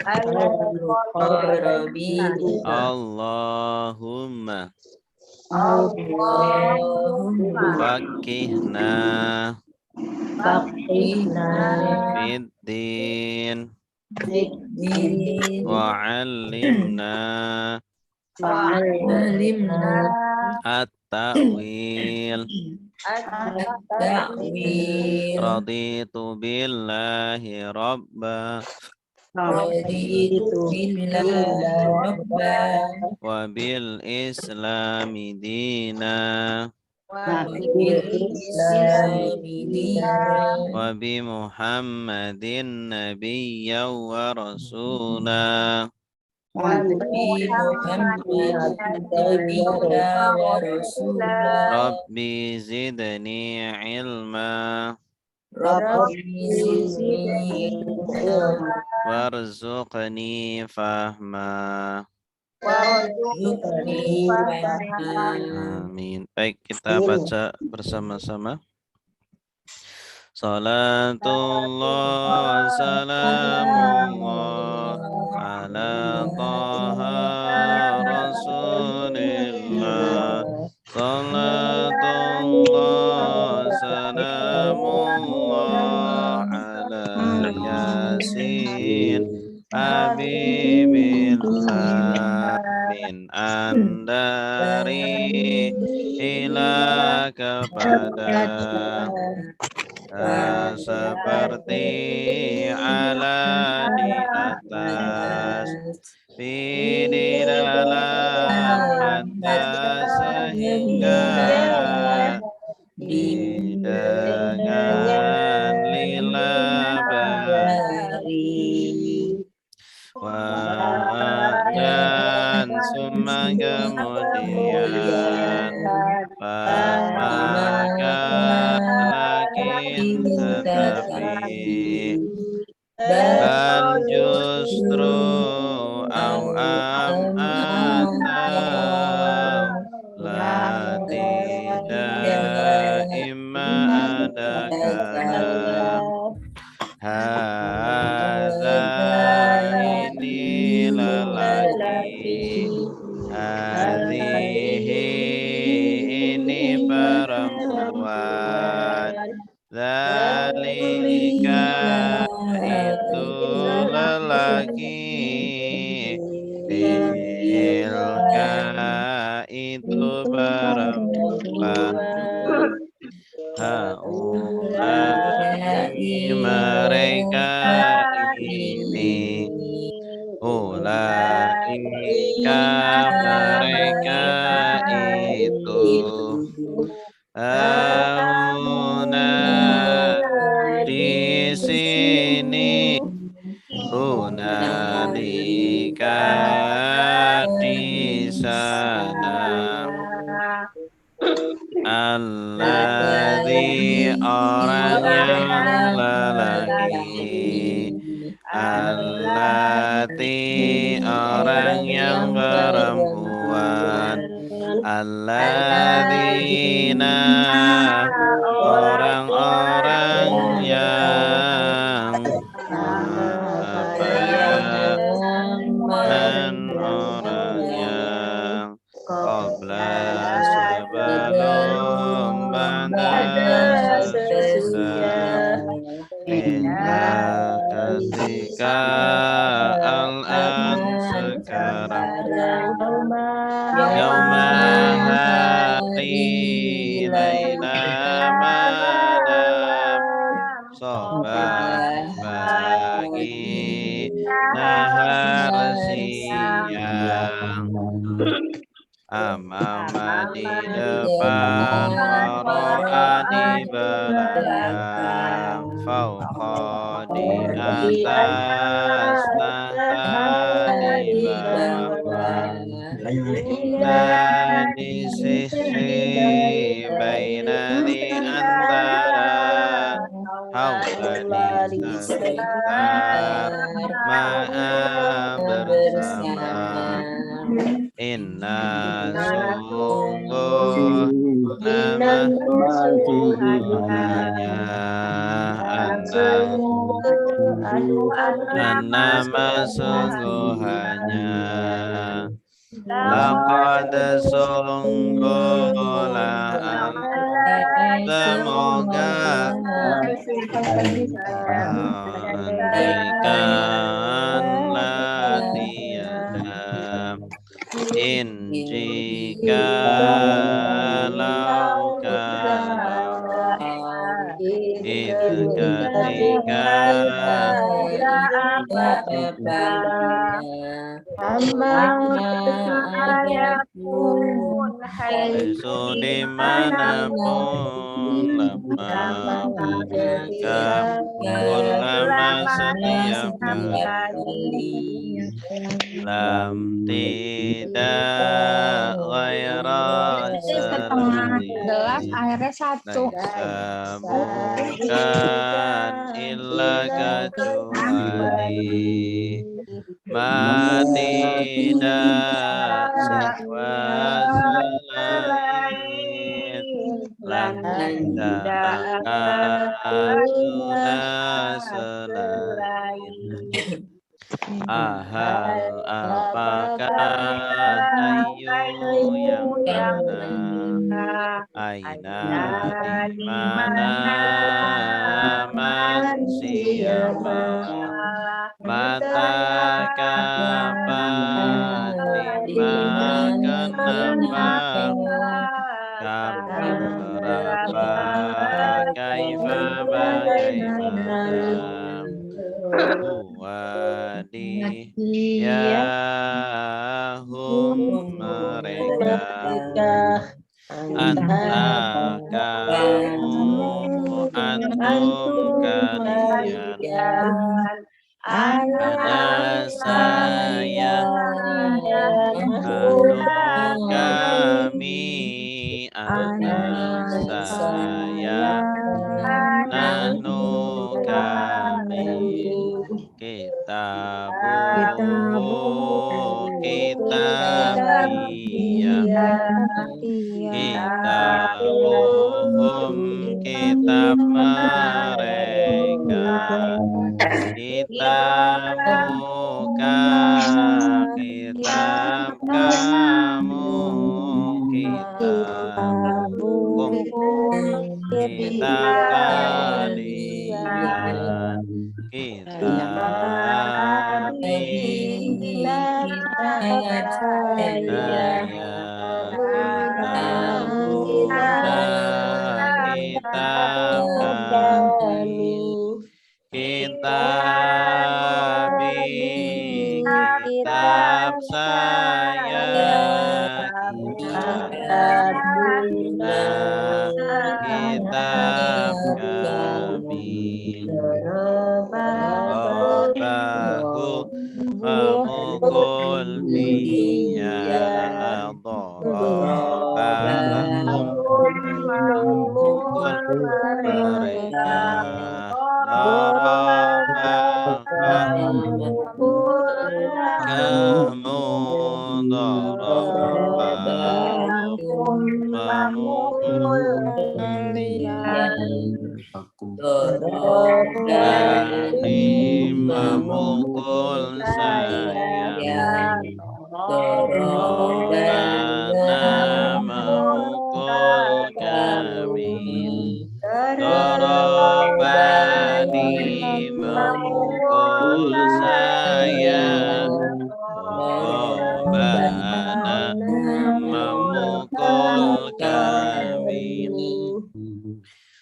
al-muqarrabin. Allahumma Allahumma fakihna faqihna fiddin fiddin wa'allimna wa'allimna at-ta'wil at-ta'wil raditu billahi rabba raditu billahi rabba wa bil islami dina wa bil islami dina wa bi muhammadin nabiyya wa rasula wa bi Muhammadin nabiyya wa rasula rabbi zidni ilma Rabbi zidni ilma warzuqni fahma. warzuqni fahma. Amin. Baik, kita baca bersama-sama. Salatullah salamullah ala taha rasulillah. Salatullah salamullah ala yasin habibillah min andari ila kepada seperti ala di atas di dalam atas sehingga di dengan lila bari dan summa kemudian maka lakin tetapi bal justru au atau la tidak imma ada kalam hadza ini lelaki hadhihi ini perempuan dzalika itu lelaki tilka itu perempuan haulai mereka ini ulaika mereka itu huna di sini hunalika di sana alladzi orang yang lelaki allati orang yang perempuan alladzina orang-orang yang orang yang qabla sebelum pada sesudah inna ketika al-an sekarang yauma hari laila malam sobat pagi nahar siang amama di depan waro'a di belakang fauqa di atas tahta di bawah dan di sisi baina di antara haula di sekitar ma'a bersama inna sungguh nama hanya Annama sungguhnya laqad sungguhlah semoga andaikanlah tiada jika ketika Yesus dimanapun lama ketika lama setiap kali lam tidak ghaira gelas airnya satu. bukan illa kecuali tidak siwa selain lan tidak ada selain ahal apakah ayu yang mana aina di mana man siapa mata kapan di mana kenapa kapan berapa kaifa bagaimana hum mereka anta kamu antum kalian ana saya anu kami anta saya nahnu kami kitabuhum kitab mereka kitabuka kitab kamu kitabukum kitab kalian kitab saya kitab kami kitab saya kitab kami Robahu memukul dia Dorobahum memukul mereka Dorobahum kamu Dorobahum memukul Bani memukul saya Dorobana memukul kami Dorobani memukul saya Dorobana memukul kami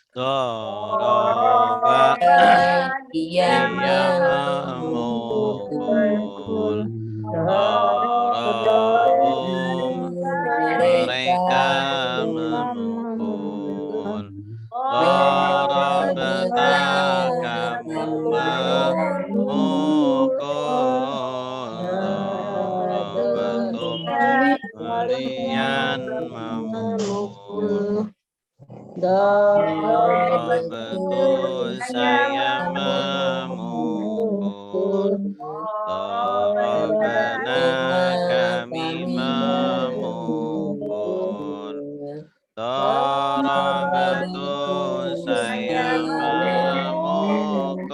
Doroba dia memukul Dorobum mereka memukul Dorobata kamu memukul Dorobatum kalian memukul Betul saya memukul Dorobana kami memukul Dorobatul saya memukul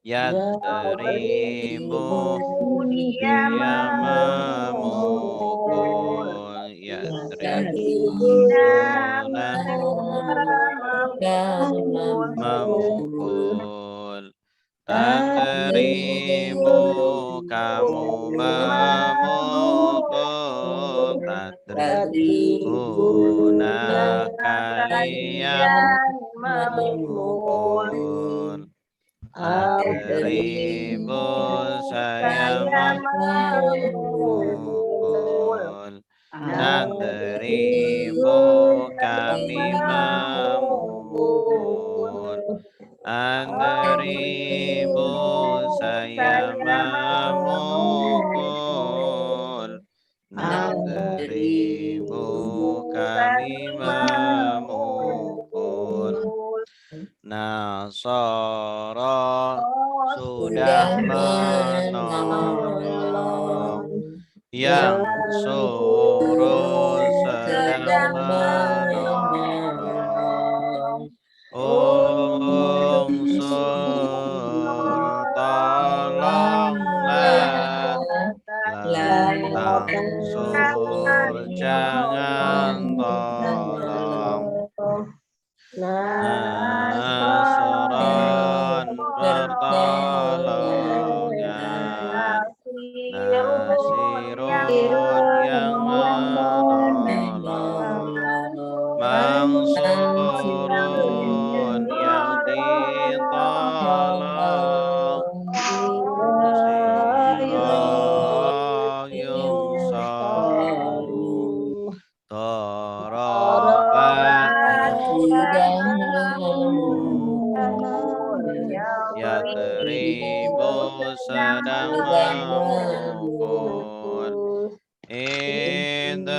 Yadribu dia dia memukul. memukul. Dia Yadribuna memukul. memukul. Tadribu kamu memukul. Tadribuna kalian Memukul. memukul. Adribu saya memukul. Nadribu kami memukul. Adribu saya memukul. Nadribu kami memukul. Nasara sudah menolong, yang suruh sedang menolong. Unsur tolonglah, langsur jangan tolong. Nasron pertolongan, Nasirun yang menolong, Mansurun yang ditolong, Sirah yungsaru, Torobat sudah Yadribu sedang memukul. Idribu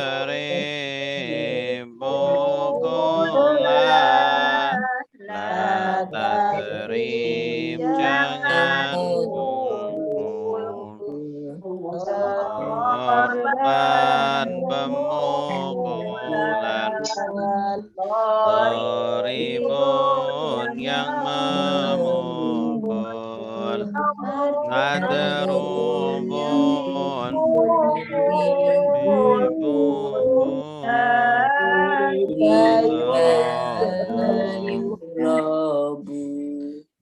kulah, la tadrib jangan pukul. Korban pemukulan, Doribun yang memukul, Ngadrubun dipukul, Idrabu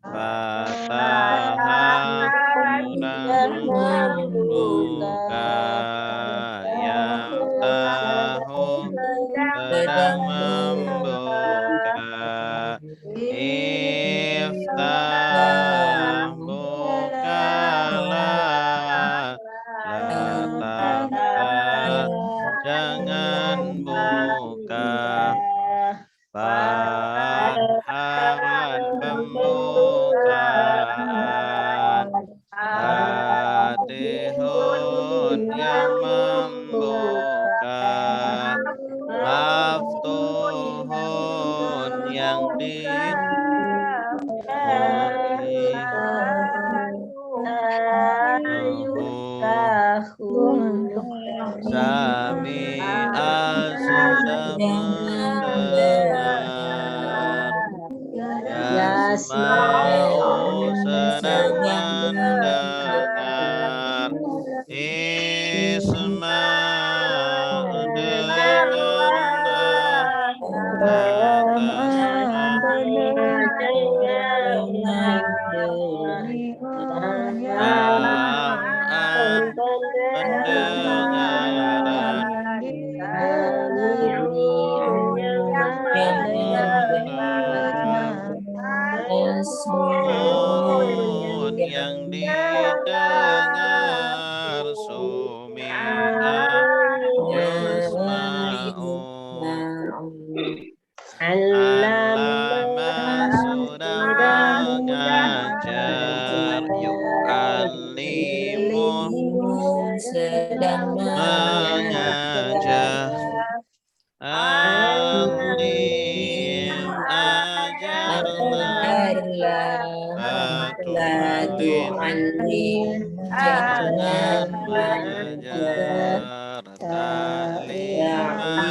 Fatahat sudah membuka, Yaftahu sedang membuka, Iftah bukalah, la taftah jangan buka, Fathan pembukaan, Fatihun yang membuka, Maftuhun yang Sami'a sudah mendengar, Yasma'u sedang mendengar, Isma' dengarlah, la tasma' sam'an pendengaran, Asmun yang didengar, Sumi'a yusma'u, Allama sudah mengajar, Yu'allimu sedang mengajar, Alim ajarlah, Atu'allim jangan mengajar, Ta'liman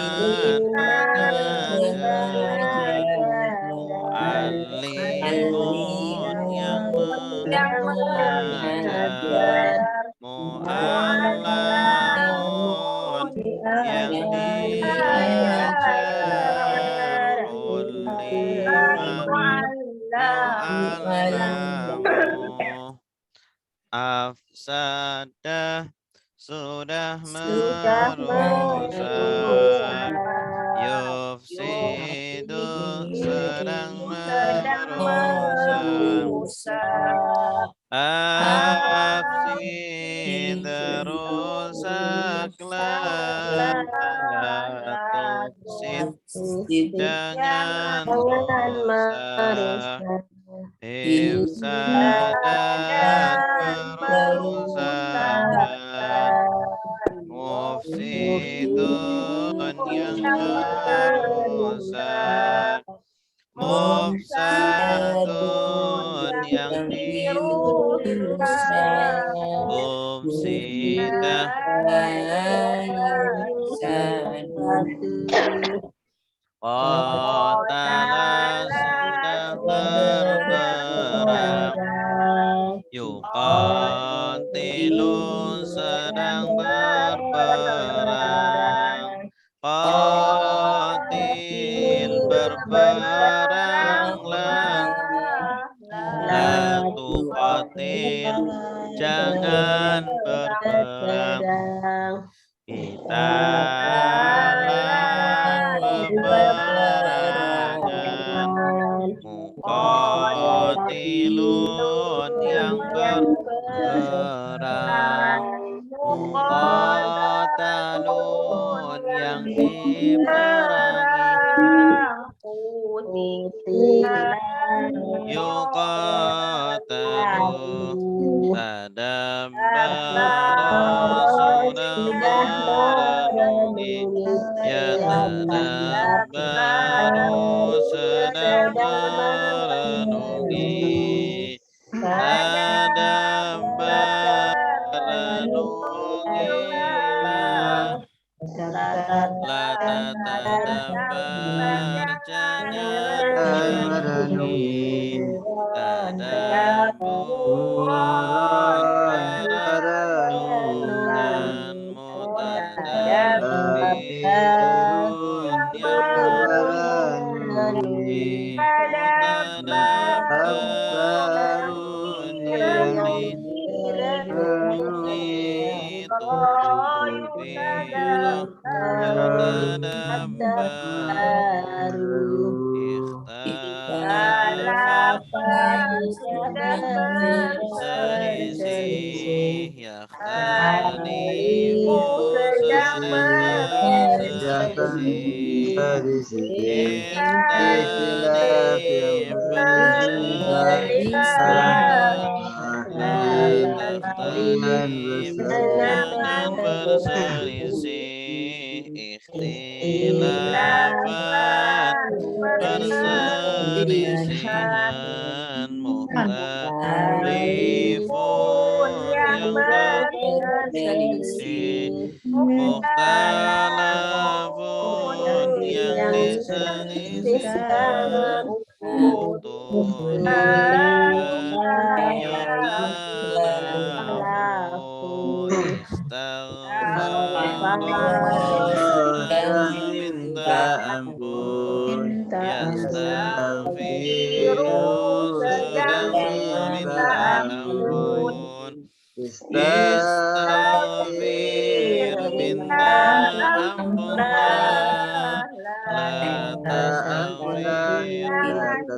mengajar, Mu'allimun yang Ifsadah sudah Sudah merusak. merusak. Yufsidu sedang Sedang merusak. merusak. Afsid rusaklah. Tufsid jangan merusak. Ifsadan perusakan. Mufsidun yang merusak. Mufsadun yang dirusak. Mufsidah Qatala sudah berperang. Yuqatilun sedang berperang. Qatil berperanglah. La tuqatil jangan berperang. Qitalan peperangan. Muqatilun yang berperang. Muqatalun yang diperangi. Yuqatalu tadabbara sudah merenungi. Yatadabbaru sedang merenungi. Tadabbar renungilah. La tatadabbar jangan merenungi. Tadabburan perenungan. Mutadabbirun yang merenungi. Mutadabbarun yang direnungi. Tu'bira yutadabbaru. Ikhtalafat Sudah berselisih. Yakhtalifu sedang berselisih. Ikhtalif berselisih. La takhtalif jangan berselisih. Ikhtilafan perselisihan. Mukhtalifun yang berselisih. Mukhtalafun yang diselisihkan. Uktulifa yuktalafu. Istaghfara sedang minta ampun. Yastaghfiru sedang meminta ampun. Istaghfir minta ampunlah. La tastaghfir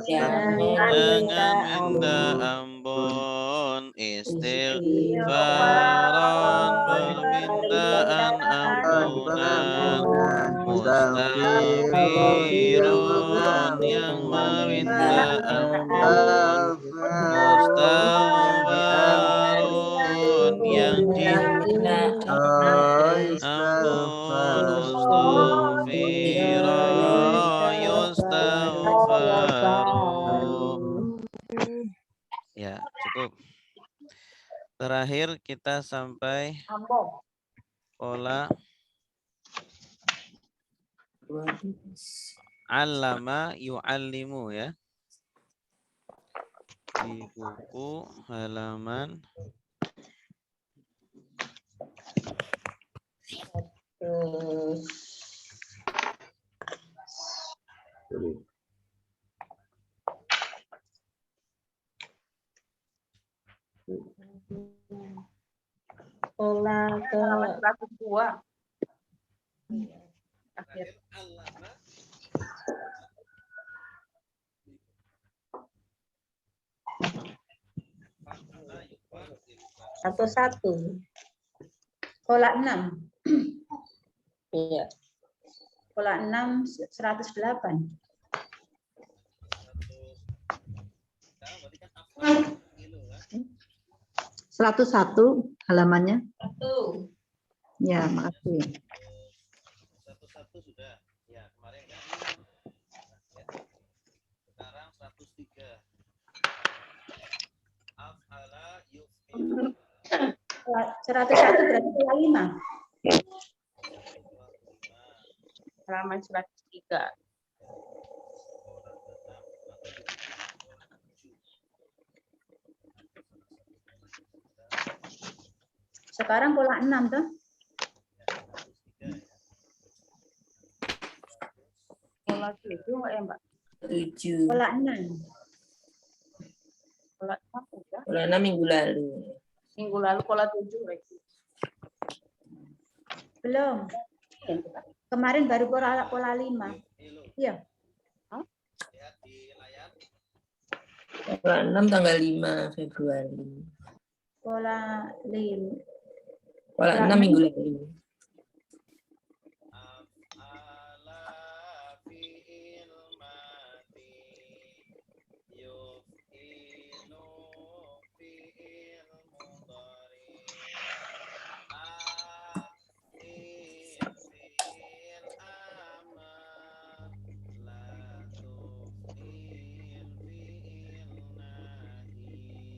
jangan minta ampun. Istighfaran permintaan ampunan. Mustaghfirun yang meminta ampun. Mustaghfarun yang diminta ampun. Ustughfira yustaghfaru. Ya, cukup. Terakhir kita sampai pola allama yu'allimu ya. Di buku halaman pola ke halaman 102. Akhir. satu. Pola 6. Iya. Pola 6 108. 101 halamannya. 1. Ya, makasih. 101 sudah. Ya, kemarin kan. Sekarang 103. Af'ala yuf'il. 101 berarti pola 5. Halaman 103. Sekarang pola 6 tuh. Pola 7 ya, Mbak? 7. Pola 6. Pola 6 udah. Pola 6 minggu lalu. Minggu lalu pola 7 lagi. Belum. Kemarin baru pola 5. Iya. Lihat di layar. Pola 6 tanggal 5 Februari. Pola 5. Pola 6 minggu lalu. Af'ala fi'il madi. Yuf'ilu fi'il mudhari. Af'il fi'il amar. La tuf'il fi'il nahi.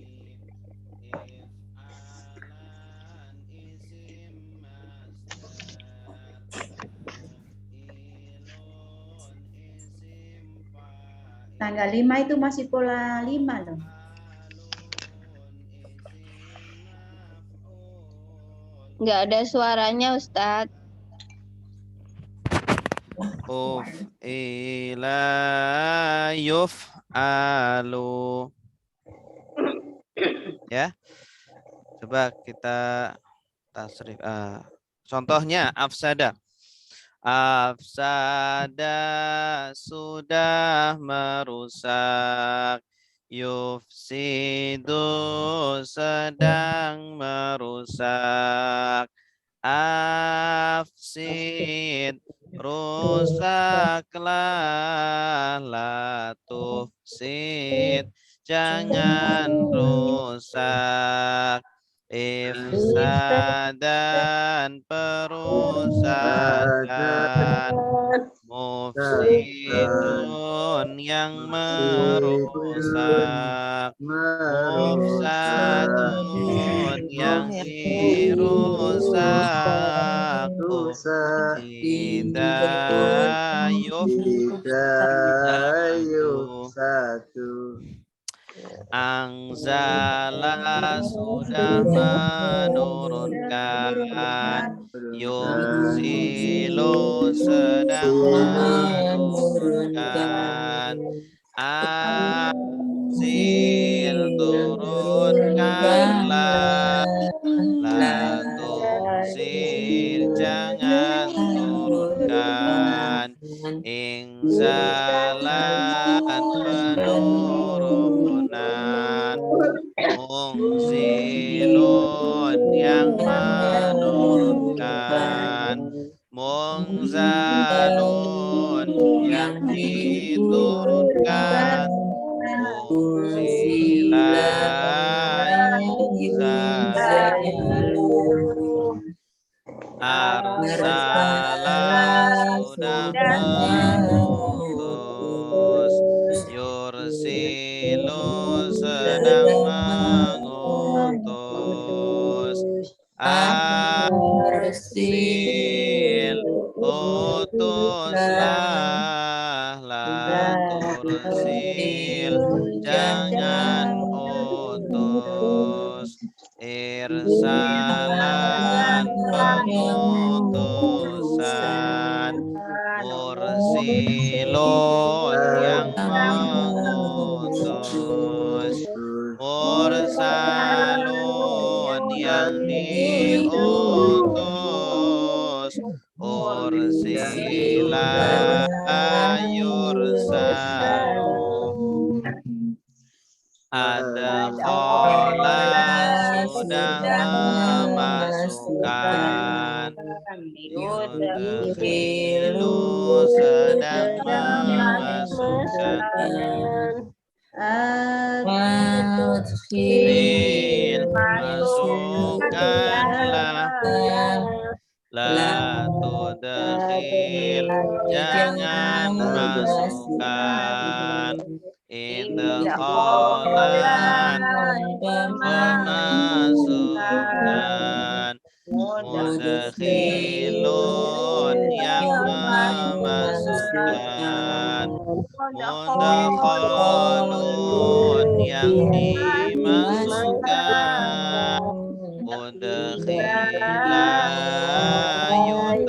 If'alan isim masdar. Muf'ilun isim fa'il. Tanggal 5 itu masih pola 5 loh. Nggak ada suaranya, Ustadz. Ila yuf'alu. Ya. Coba kita tasrif. Contohnya afsada. Afsada sudah merusak. Yufsidu sedang merusak. Afsid rusaklah. La tufsid jangan rusak. Ifsadan perusakan. Mufsidun yang merusak. Mufsadun yang dirusak. Tidak yufsadu. Angzala sudah menurunkan. Yunzilu sedang menurunkan. Anzil turunkanlah. La tunzil jangan turunkan. Ingzalan penurunan. Mungzilun yang menurunkan. Mungzalun yang diturunkan. Arsala sudah mengutus. Yursilu sedang mengutus. Arsil utuslah. La tursil jangan utus. Irsalan pengutusan. Mursilun yang mengutus. Mursalun yang di utus, ursila yursalu. Adkhala sudah memasukkan, yudkhilu sedang memasukkan, fil masukkanlah, la tudkhil jangan masukkan, idkhalan memasukkan, mudkhilun yang memasukkan, mudkhalun yang dimasukkan, mudkhila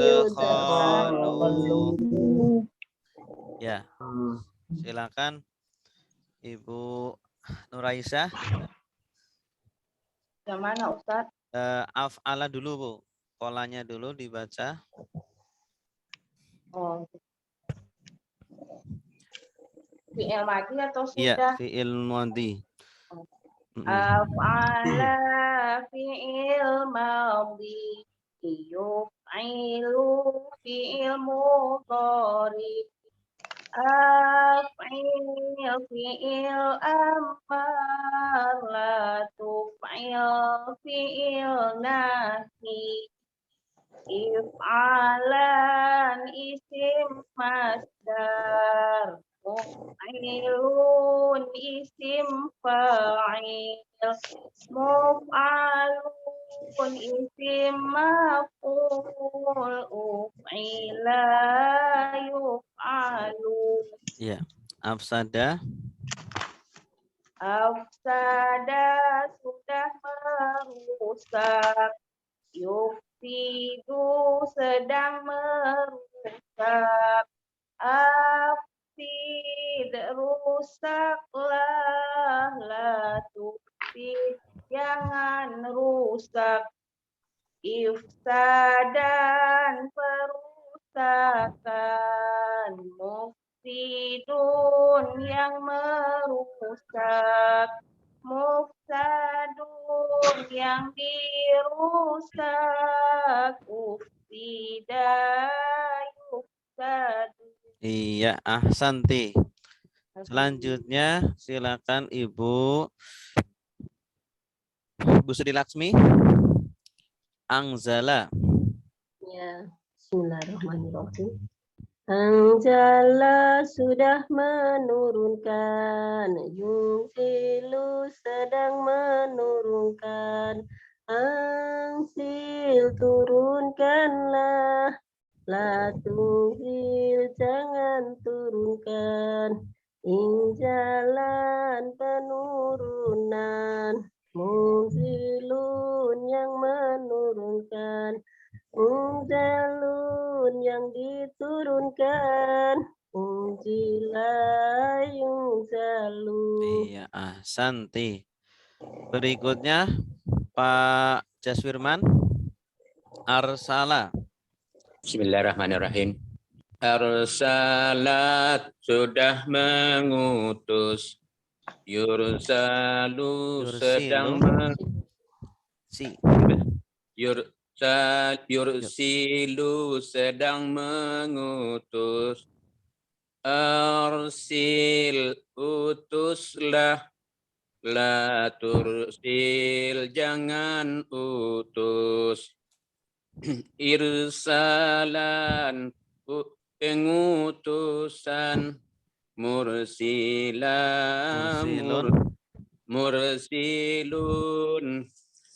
yudkhalu. Ya, silakan Ibu Nuraisyah. Yang mana Ustaz? Af'ala dulu Bu, polanya dulu dibaca. Oh. Fi'il madi atau Iya, sudah? fi'il madhi. Af'ala fi'il madi, yuf'ilu fi'il mudhari, af'il fi'il amar, la tuf'il fi'il nahi, if'alan isim masdar, muf'ilun isim fa'il, muf'alun isim maf'ul, uf'ila yuf'alu. Ya, afsada. Afsada sudah merusak, yufsidu sedang merusak, afsid rusaklah, la tufsid jangan rusak, ifsadan perusakan, mufsidun yang merusak, mufsadun yang dirusak, ufsida yufsadu. Iya, ahsanti. Selanjutnya silakan Ibu Sri Laksmi. Angzala. Ya, bismillahirrahmanirrahim. Anzala sudah menurunkan, yunzilu sedang menurunkan, ansil turunkanlah, la tunzil jangan turunkan, injalan penurunan, munzilun yang menurunkan, unzalun yang diturunkan, unzila yunzalu. Iya, ahsanti. Berikutnya Pak Jaswirman. Arsala. Bismillahirrahmanirrahim. Arsalat sudah mengutus, yursalu sedang yursilu sedang mengutus, arsil utuslah, la tursil jangan utus, irsalan pengutusan, mursilun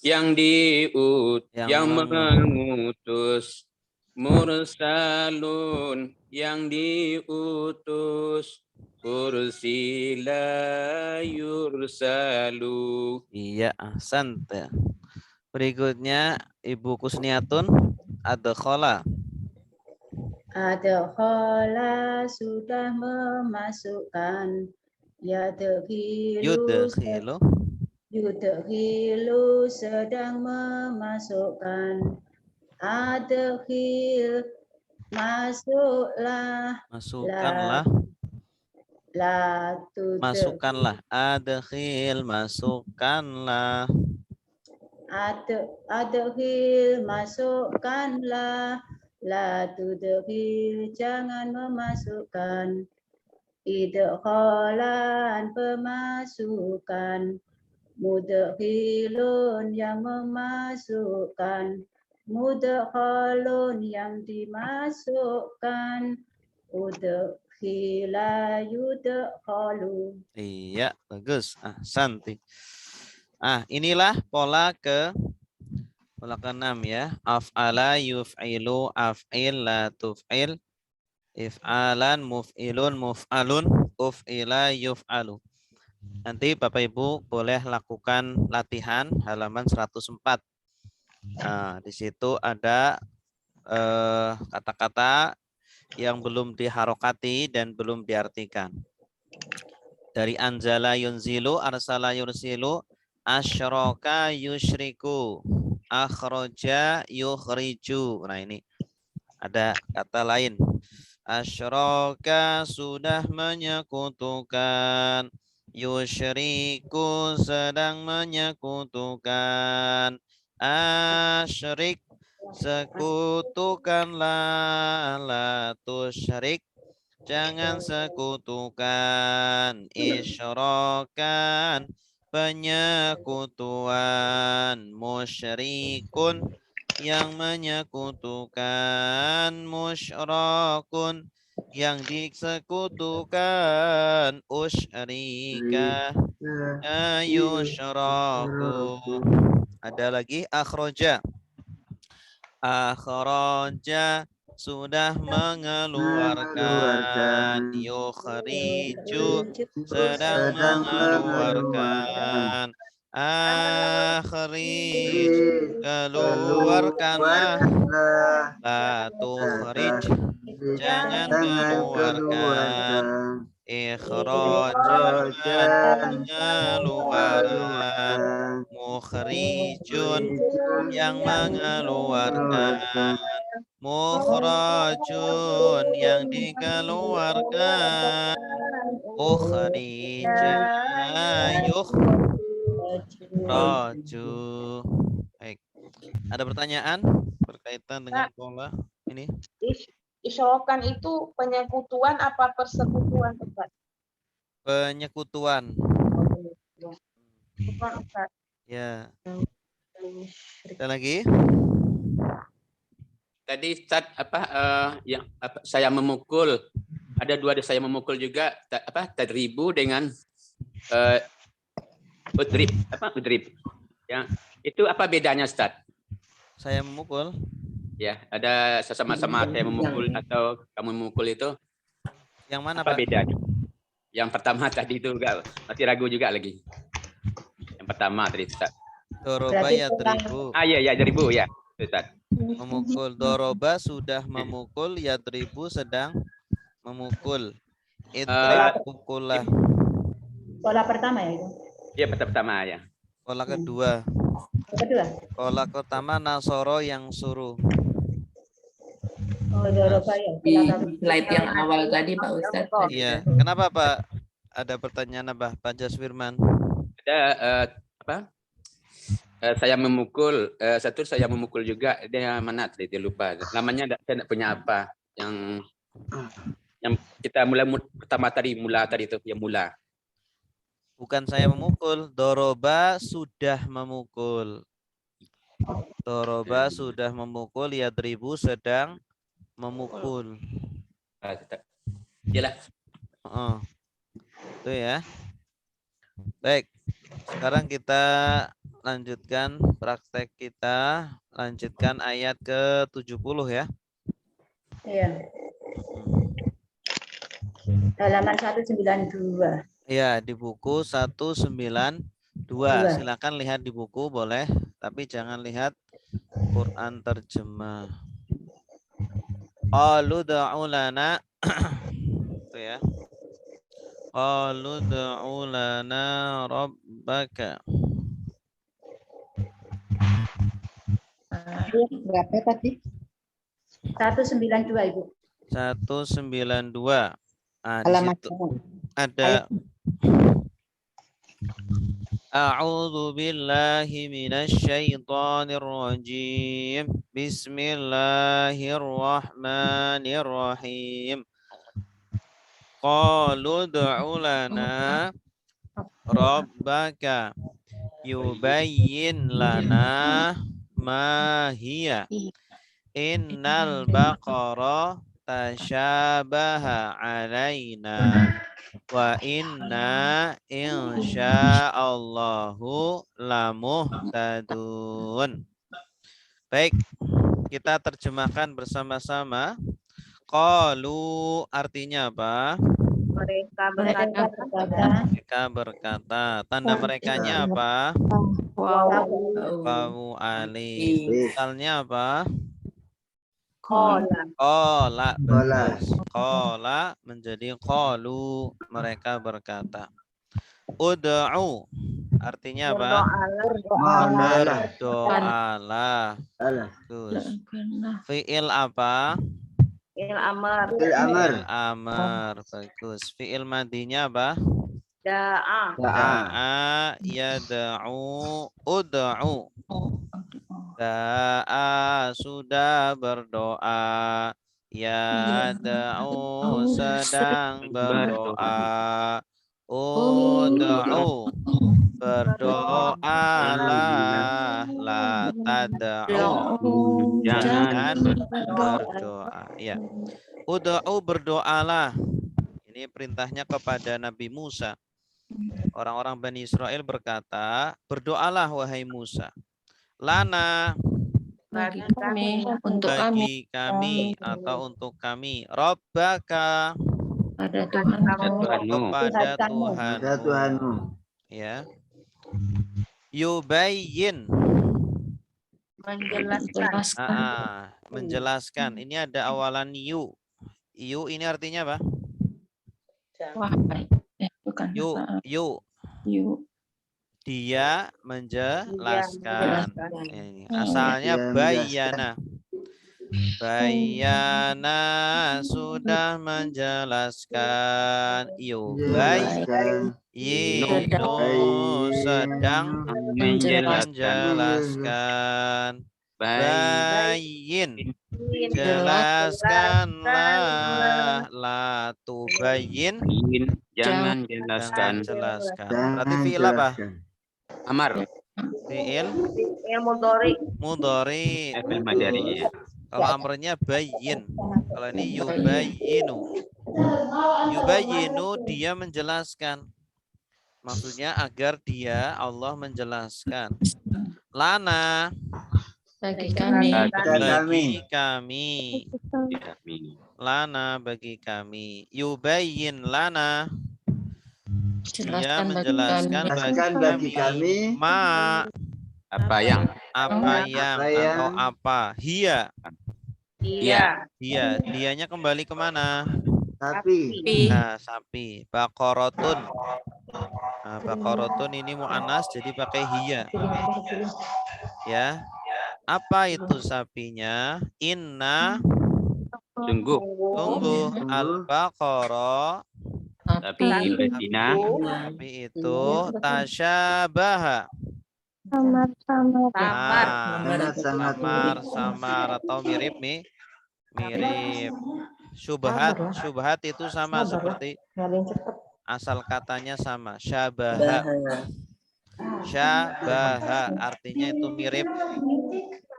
yang mengutus, mursalun yang diutus, ursila yursalu. Iya, ahsanta. Berikutnya Ibu Kusniatun. Adkhala. Adkhala sudah memasukkan, yudkhilu Yudkhilu sedang memasukkan. Adkhil masuklah. Masukkanlah. La tudkhil. Masukkanlah. Adkhil masukkanlah. Adkhil masukkanlah. La tudkhil jangan memasukkan. Idkhalan pemasukan. Mudkhilun yang memasukkan. Mudkhalun yang dimasukkan. Udkhila yudkhalu. Iya, bagus. Santi. Inilah pola ke-6 ya. Af'ala yuf'ilu af'il la tuf'il. If'alan muf'ilun muf'alun uf'ila yuf'alu. Nanti Bapak Ibu boleh lakukan latihan halaman 104. Nah, di situ ada kata-kata yang belum diharokati dan belum diartikan. Dari anzala yunzilu, arsala yursilu, asyraka yusyriku, akhraja yukhriju. Nah, ini ada kata lain. Asyraka sudah menyekutukan, yusyriku sedang menyekutukan, asyrik sekutukanlah, la tusyrik jangan sekutukan, isyrakan penyekutuan, musyrikun yang menyekutukan, musyrakun yang disekutukan, usyrika yusyraku. Ada lagi akhraja. Akhraja sudah mengeluarkan, yukhriju sedang mengeluarkan, akhrij keluarkanlah, la tukhrij jangan keluarkan, ikhrajan mengeluarkan, mukhrijun yang mengeluarkan, mukhrajun yang dikeluarkan, ukhrija yukhraju. Baik. Ada pertanyaan berkaitan dengan pola ini? Isyrokan itu penyekutuan apa persekutuan, Ustaz? Penyekutuan. Bukan, Ustaz. Ya. Ada lagi? Tadi Ustaz saya memukul, ada dua saya memukul juga, tadribu dengan udrib, udrib. Ya, itu apa bedanya Ustaz? Saya memukul. Ya, ada sama-sama saya memukul atau kamu memukul itu. Yang mana, apa Pak? bedanya? Yang pertama tadi itu masih ragu juga lagi. Yang pertama tadi Ustaz. Doroba yadribu. Iya, yadribu ya, Ustaz. Memukul. Doroba sudah memukul, yadribu sedang memukul. Idrib pukullah. Pola pertama ya itu. Iya, pertama ya. Pola kedua. Kedua. Pola pertama nasoro yang suruh. Oh, doroba ya. Di slide yang awal tadi Pak Ustadz. Iya. Kenapa Pak? Ada pertanyaan apa? Pak Jaswirman. Ada saya memukul, satu saya memukul juga. Dia mana tadi dia lupa. Namanya saya tidak punya apa. Yang kita pertama tadi itu yang mula. Bukan saya memukul, doroba sudah memukul. Doroba sudah memukul, yadribu sedang memukul. Iyalah. Itu ya. Baik, sekarang kita lanjutkan praktek kita. Lanjutkan ayat ke-70 ya. Iya. Halaman 192. Ya, di buku 192. Silakan lihat di buku boleh, tapi jangan lihat Quran terjemah. Qalu da'u lana itu ya. Qalu da'u lana rabbaka. Berapa tadi? 192 Ibu. 192. Nah, di Halaman situ ada A'udzu billahi minasyaitonir rajim. Bismillahirrahmanirrahim. Qalu ud'u lana rabbaka yubayyin lana ma hiya. Innal baqara tasyabaha alaina wa inna insyaallahu lamuhtadun. Baik, kita terjemahkan bersama-sama. Qalu artinya apa? Mereka Mereka berkata, berkata, Mereka berkata. Tanda merekanya apa? Wawu alif. Misalnya apa? Kola. Qala. Bagus. Qala menjadi qalu. Mereka berkata. Ud'u artinya apa? Berdoalah. Bagus. Fi'il apa? Il amar. Fi'il amar. Bagus. Fi'il madinya apa? Da'a. Da'a yad'u ud'u. Da'a sudah berdoa. Yad'u sedang berdoa. Ud'u berdoalah, la tad'u jangan berdoa. Ya. Ud'u berdoalah. Ini perintahnya kepada Nabi Musa. Orang-orang Bani Israel berkata, berdoalah wahai Musa. Lana Bagi kami. Untuk kami. bagi kami atau untuk kami. Rabbaka Pada Tuhan kepada Tuhanmu. Ya. Yubayyin Menjelaskan. menjelaskan. Ini ada awalan yu. Yu ini artinya apa? Wah, bukan. Yu. Dia menjelaskan. Ini asalnya bayana. Bayana sudah menjelaskan. Yubayyin sedang menjelaskan. Bayyin jelaskanlah, la tubayyin Jangan jelaskan. jelaskan. Berarti fi'il apa? Amar. Fi'il Il mudhari. mudhari. Fi'il madari. Kalau amrnya bayyin. Kalau ini yubayyinu. Yubayyinu dia menjelaskan. Maksudnya agar dia Allah menjelaskan. Lana Bagi kami. bagi kami. Lana bagi kami. Yubayyin lana. Dia Jelaskan bagi menjelaskan kami. bagi kami. Ma Apa yang? apa yang atau apa. Hiya. Iya. Dianya kembali kemana? Sapi. Nah, sapi. Baqaratun. Nah, baqaratun ini mu'annas jadi pakai hiya. Ya. Apa itu sapinya? Inna Sungguh. tunggu al-baqara Tapi Betina sapi itu tasyabaha. Samar atau mirip mirip. Syubhat itu sama seperti asal katanya sama. Syabaha artinya itu mirip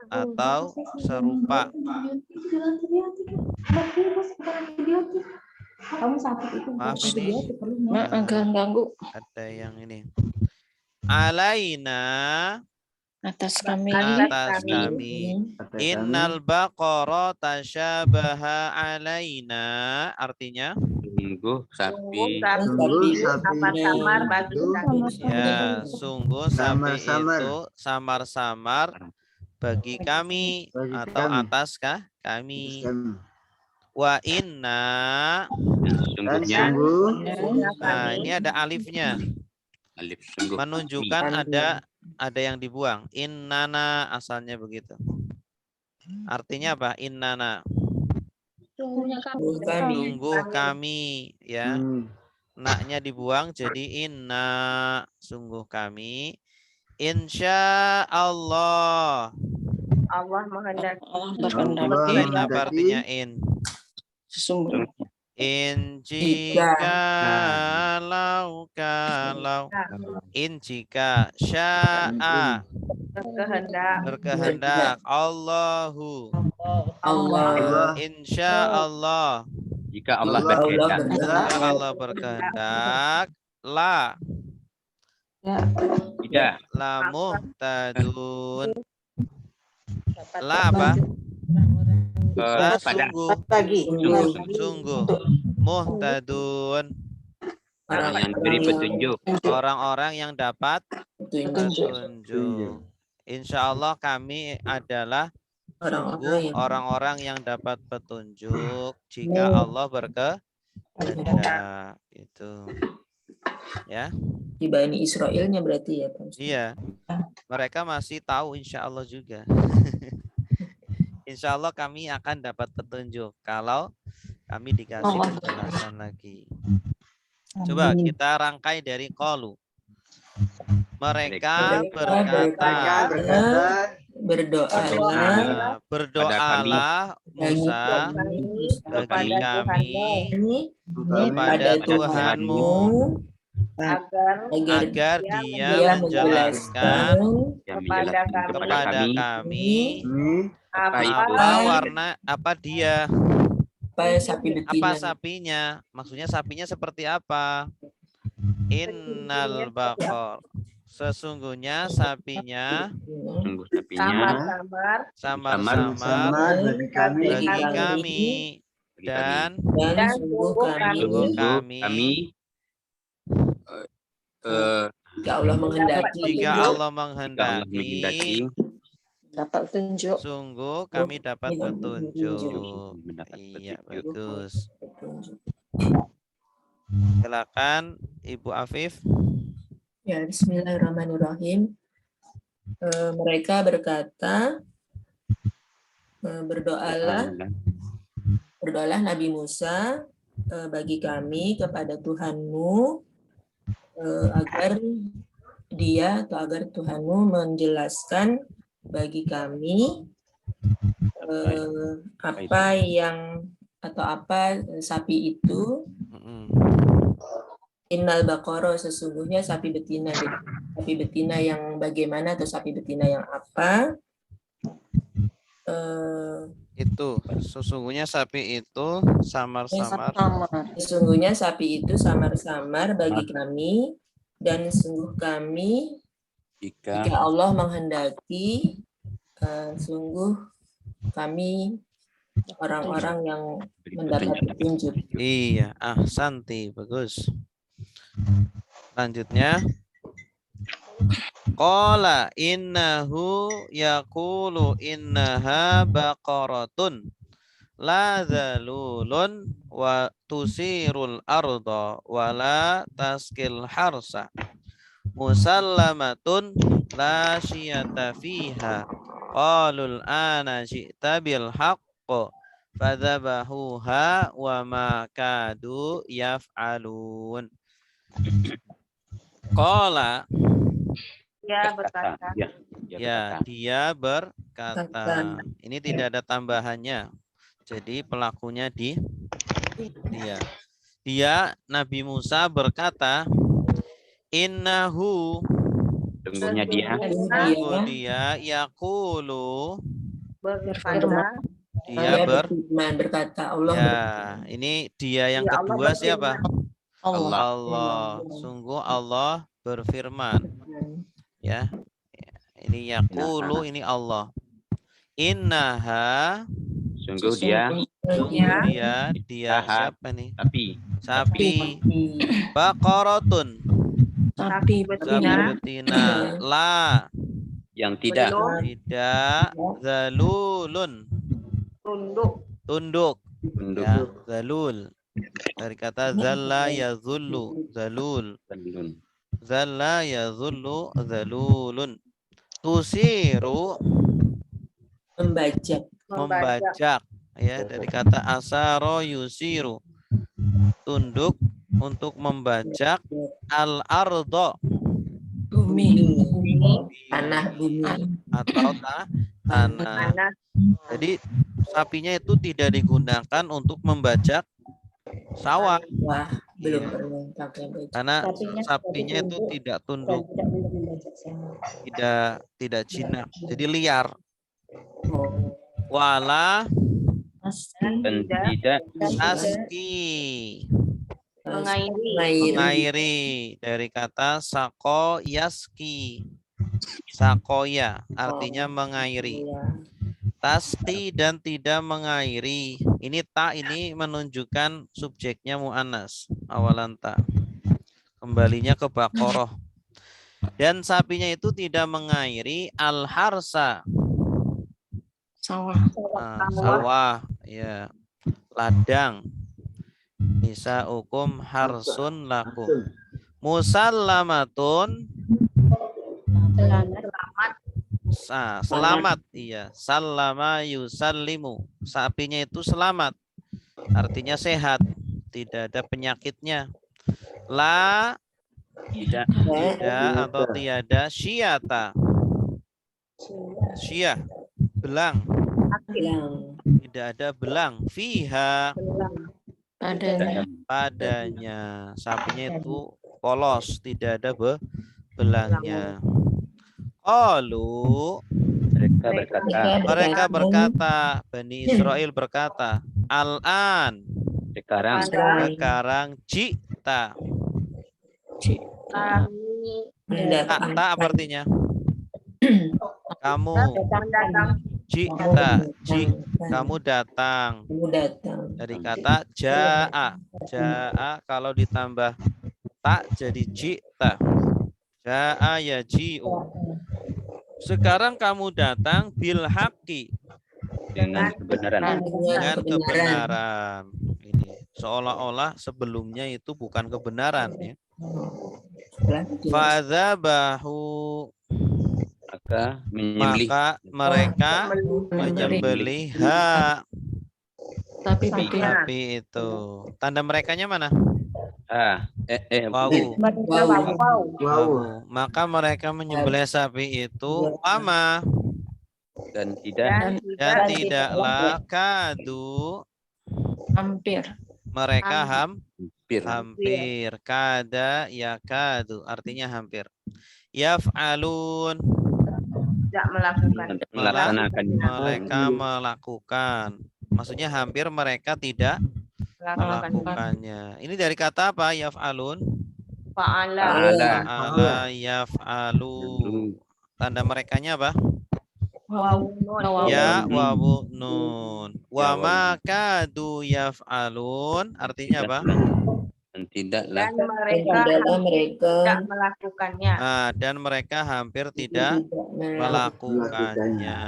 atau serupa. Maaf ini Agak ganggu. ada yang ini. Alaina Atas kami. Innal baqara tasyabaha alaina artinya sungguh sapi. Samar-samar bagi kami. ya sungguh sapi itu samar-samar bagi kami atau ataskah kami. Wa inna Sungguhnya nah ini ada alifnya alif sungguh. menunjukkan ada yang dibuang. Innana asalnya begitu. Artinya apa? Innana. Sungguhnya Sungguh kami. Ya. Hmm. Naknya dibuang jadi inna. Sungguh kami. Insya Allah. Allah menghendaki. Allah In berkehendaki apa artinya in? sesungguhnya. In jika kalau in jika sya'a berkehendak Allahu Allah. insya Allah Jika Allah Allah berkehendak. jika Allah berkehendak la Tidak. la muhtadun la apa? La Pada sungguh muhtadun orang yang diberi petunjuk. orang-orang yang dapat petunjuk. Insya Allah kami adalah sungguh orang-orang yang dapat petunjuk jika Allah berkehendak. Itu ya. Di Bani Israilnya berarti ya Pak. Iya, mereka masih tahu insya Allah juga. Insya Allah kami akan dapat petunjuk kalau kami dikasih penjelasan lagi. Coba kita rangkai dari qalu. Mereka berkata, berdoalah Musa bagi kami kepada Tuhanmu agar dia menjelaskan kepada kami apa dia apa sapinya, maksudnya sapinya seperti apa. Innal baqar, sesungguhnya sapinya samar-samar bagi kami dan sungguh kami jika Allah menghendaki Dapat petunjuk. sungguh kami dapat petunjuk. Iya, bagus. Silakan Ibu Afif. Ya, Bismillahirrahmanirrahim. Mereka berkata, berdoalah Nabi Musa bagi kami kepada Tuhanmu agar Tuhanmu menjelaskan bagi kami apa sapi itu. Innal baqara, sesungguhnya sapi betina yang bagaimana atau sapi betina yang apa? Itu sesungguhnya sapi itu samar-samar. Sesungguhnya sapi itu samar-samar bagi kami dan sungguh kami jika Allah menghendaki sungguh kami orang-orang yang mendapat petunjuk. Iya, ahsanti, bagus. Lanjutnya. Qala innahu yaqulu innaha baqaratun la zalulun wa tusirul arda wa la taskil harsa musallamatun la syiyata fiha qalul ana ji'ta bil haqq fadzabahuha wa ma kadu yaf'alun. Qala Dia berkata. Ya, dia berkata. Ini tidak ada tambahannya. Jadi pelakunya dia. Dia Nabi Musa berkata, innahu, sungguhnya dia yaqulu, Dia berkata Allah. Ya, ini dia yang kedua siapa? Allah. Sungguh Allah berfirman. Ya. Ini yaqulu, ini Allah. Innaha, sungguh dia siapa nih? Sapi. Baqaratun, Sapi betina. La, yang tidak. Zalulun, tunduk. Ya, zalul. Dari kata zalla yazullu, zalul. Zalla yazullu, zalulun. Tusiru, Membajak. membajak, ya, dari kata asaro yusiru, tunduk untuk membajak, al-ardo, Bumi. Tanah bumi. atau tanah. Tanah. Jadi sapinya itu tidak digunakan untuk membajak sawah, Wah, belum Iya. pernah pakai baju. karena Sapinya sapinya itu tunduk tidak dan tunduk, tidak boleh membajak sawah. tidak jinak, jadi liar. Oh, Wala Pasti. Dan Tidak. tidak aski, Mengairi. mengairi, dari kata sako yaski, sakoya, artinya mengairi. iya. Tasti dan tidak mengairi. Ini ta ini menunjukkan subjeknya mu'annas, awalan ta. Kembalinya ke Baqarah. Dan sapinya itu tidak mengairi al-harsa, Sawah. sawah, ya, ladang. Nisa'ukum harsun lakum. Musallamatun, selamat, iya. Sallama yusallimu. Sapinya itu selamat, artinya sehat, tidak ada penyakitnya. La, tidak tidak atau tiada, syiata, syia, belang, Bilang. tidak ada belang. Fiha, Padanya. padanya. Sapinya itu polos, tidak ada belangnya. Qalu, mereka berkata, Bani Israel berkata, al-an, sekarang jita. Kami Tak apa artinya? Kamu, mendatang. jita, kamu datang. Kamu datang. Dari kata ja'a. Ja'a kalau ditambah tak jadi jita. Ja'a yaji'u. Sekarang kamu datang bil haqqi, dengan kebenaran. dengan kebenaran. Ini seolah-olah sebelumnya itu bukan kebenaran, ya. Fadzabahu, Maka menyembelih maka mereka menyembelihha. Tapi betina. Tapi itu tanda merekanya mana? wawu. Wawu. Maka mereka menyembelih sapi itu wama, Dan tidak dan tidaklah kadu, Hampir. mereka hampir hampir, kada ya kadu, artinya hampir. Yaf'alun, Tidak melakukan. melaksanakannya. mereka melakukan. Maksudnya hampir mereka tidak Melakukan. melakukannya. Ini dari kata apa? Yaf'alun. Fa'ala. Fa'ala yaf'alu. Tanda merekanya apa? Wawu nun. Ya wawu nun. Wa ma kadu yaf'alun, artinya apa? Dan tidaklah Dan mereka Tidaklah mereka tidak melakukannya. Dan mereka hampir tidak melakukannya.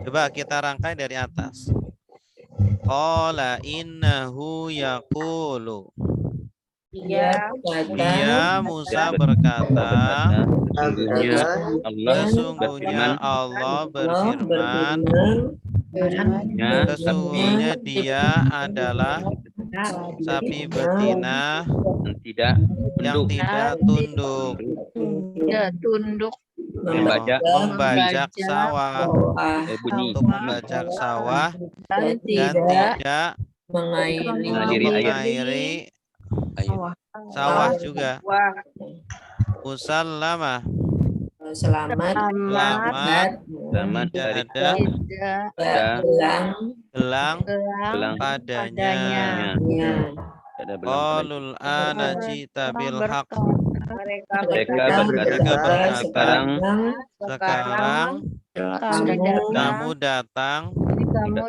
Coba kita rangkai dari atas. Qala innahu yaqulu. Dia Dia Musa berkata, sesungguhnya Allah sesungguhnya Allah berfirman, sesungguhnya dia adalah sapi betina dan tidak yang tidak tunduk, Ya, tunduk. membajak sawah, bunyi untuk membajak sawah Dan dan tidak tidak mengairi sawah juga. wah Musallama, selamat selamat, selamat tidak dari ada tidak gelang gelang padanya. ya. ada belang. Qalul ana jita bil haq. mereka Mereka berkata, sekarang Sekarang kamu datang dengan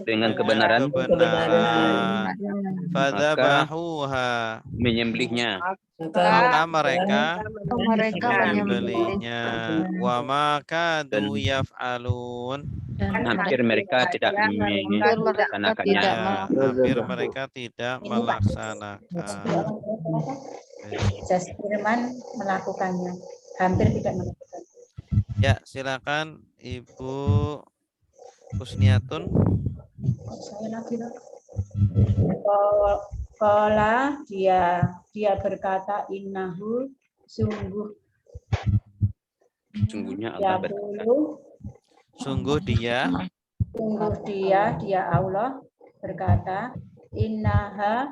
dengan kebenaran kebenaran. Fadzabahuha, menyembelihnya. maka mereka mereka menyembelihnya. Wa ma kadu yaf'alun, Hampir mereka tidak melaksanakannya. ya, hampir mereka tidak melaksanakan. Jas firman melakukannya. Hampir tidak melakukan. Ya, silakan Ibu Husniyatun. Saya lagi loh. Kola dia berkata innahu sungguh Sungguhnya ya Allah berkata. Sungguh dia dia Allah berkata innaha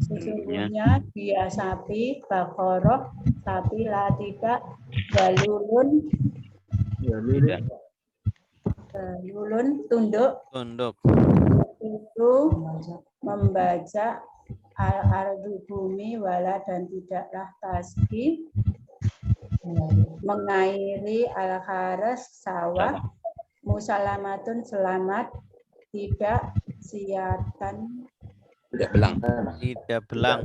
sesungguhnya dia sapi bakoroh sapi la tidak balulun tunduk itu membajak al-ardu bumi wala dan tidaklah tasbih mengairi al-haras sawah musalamatun selamat tidak siatan Tidak belang. tidak belang.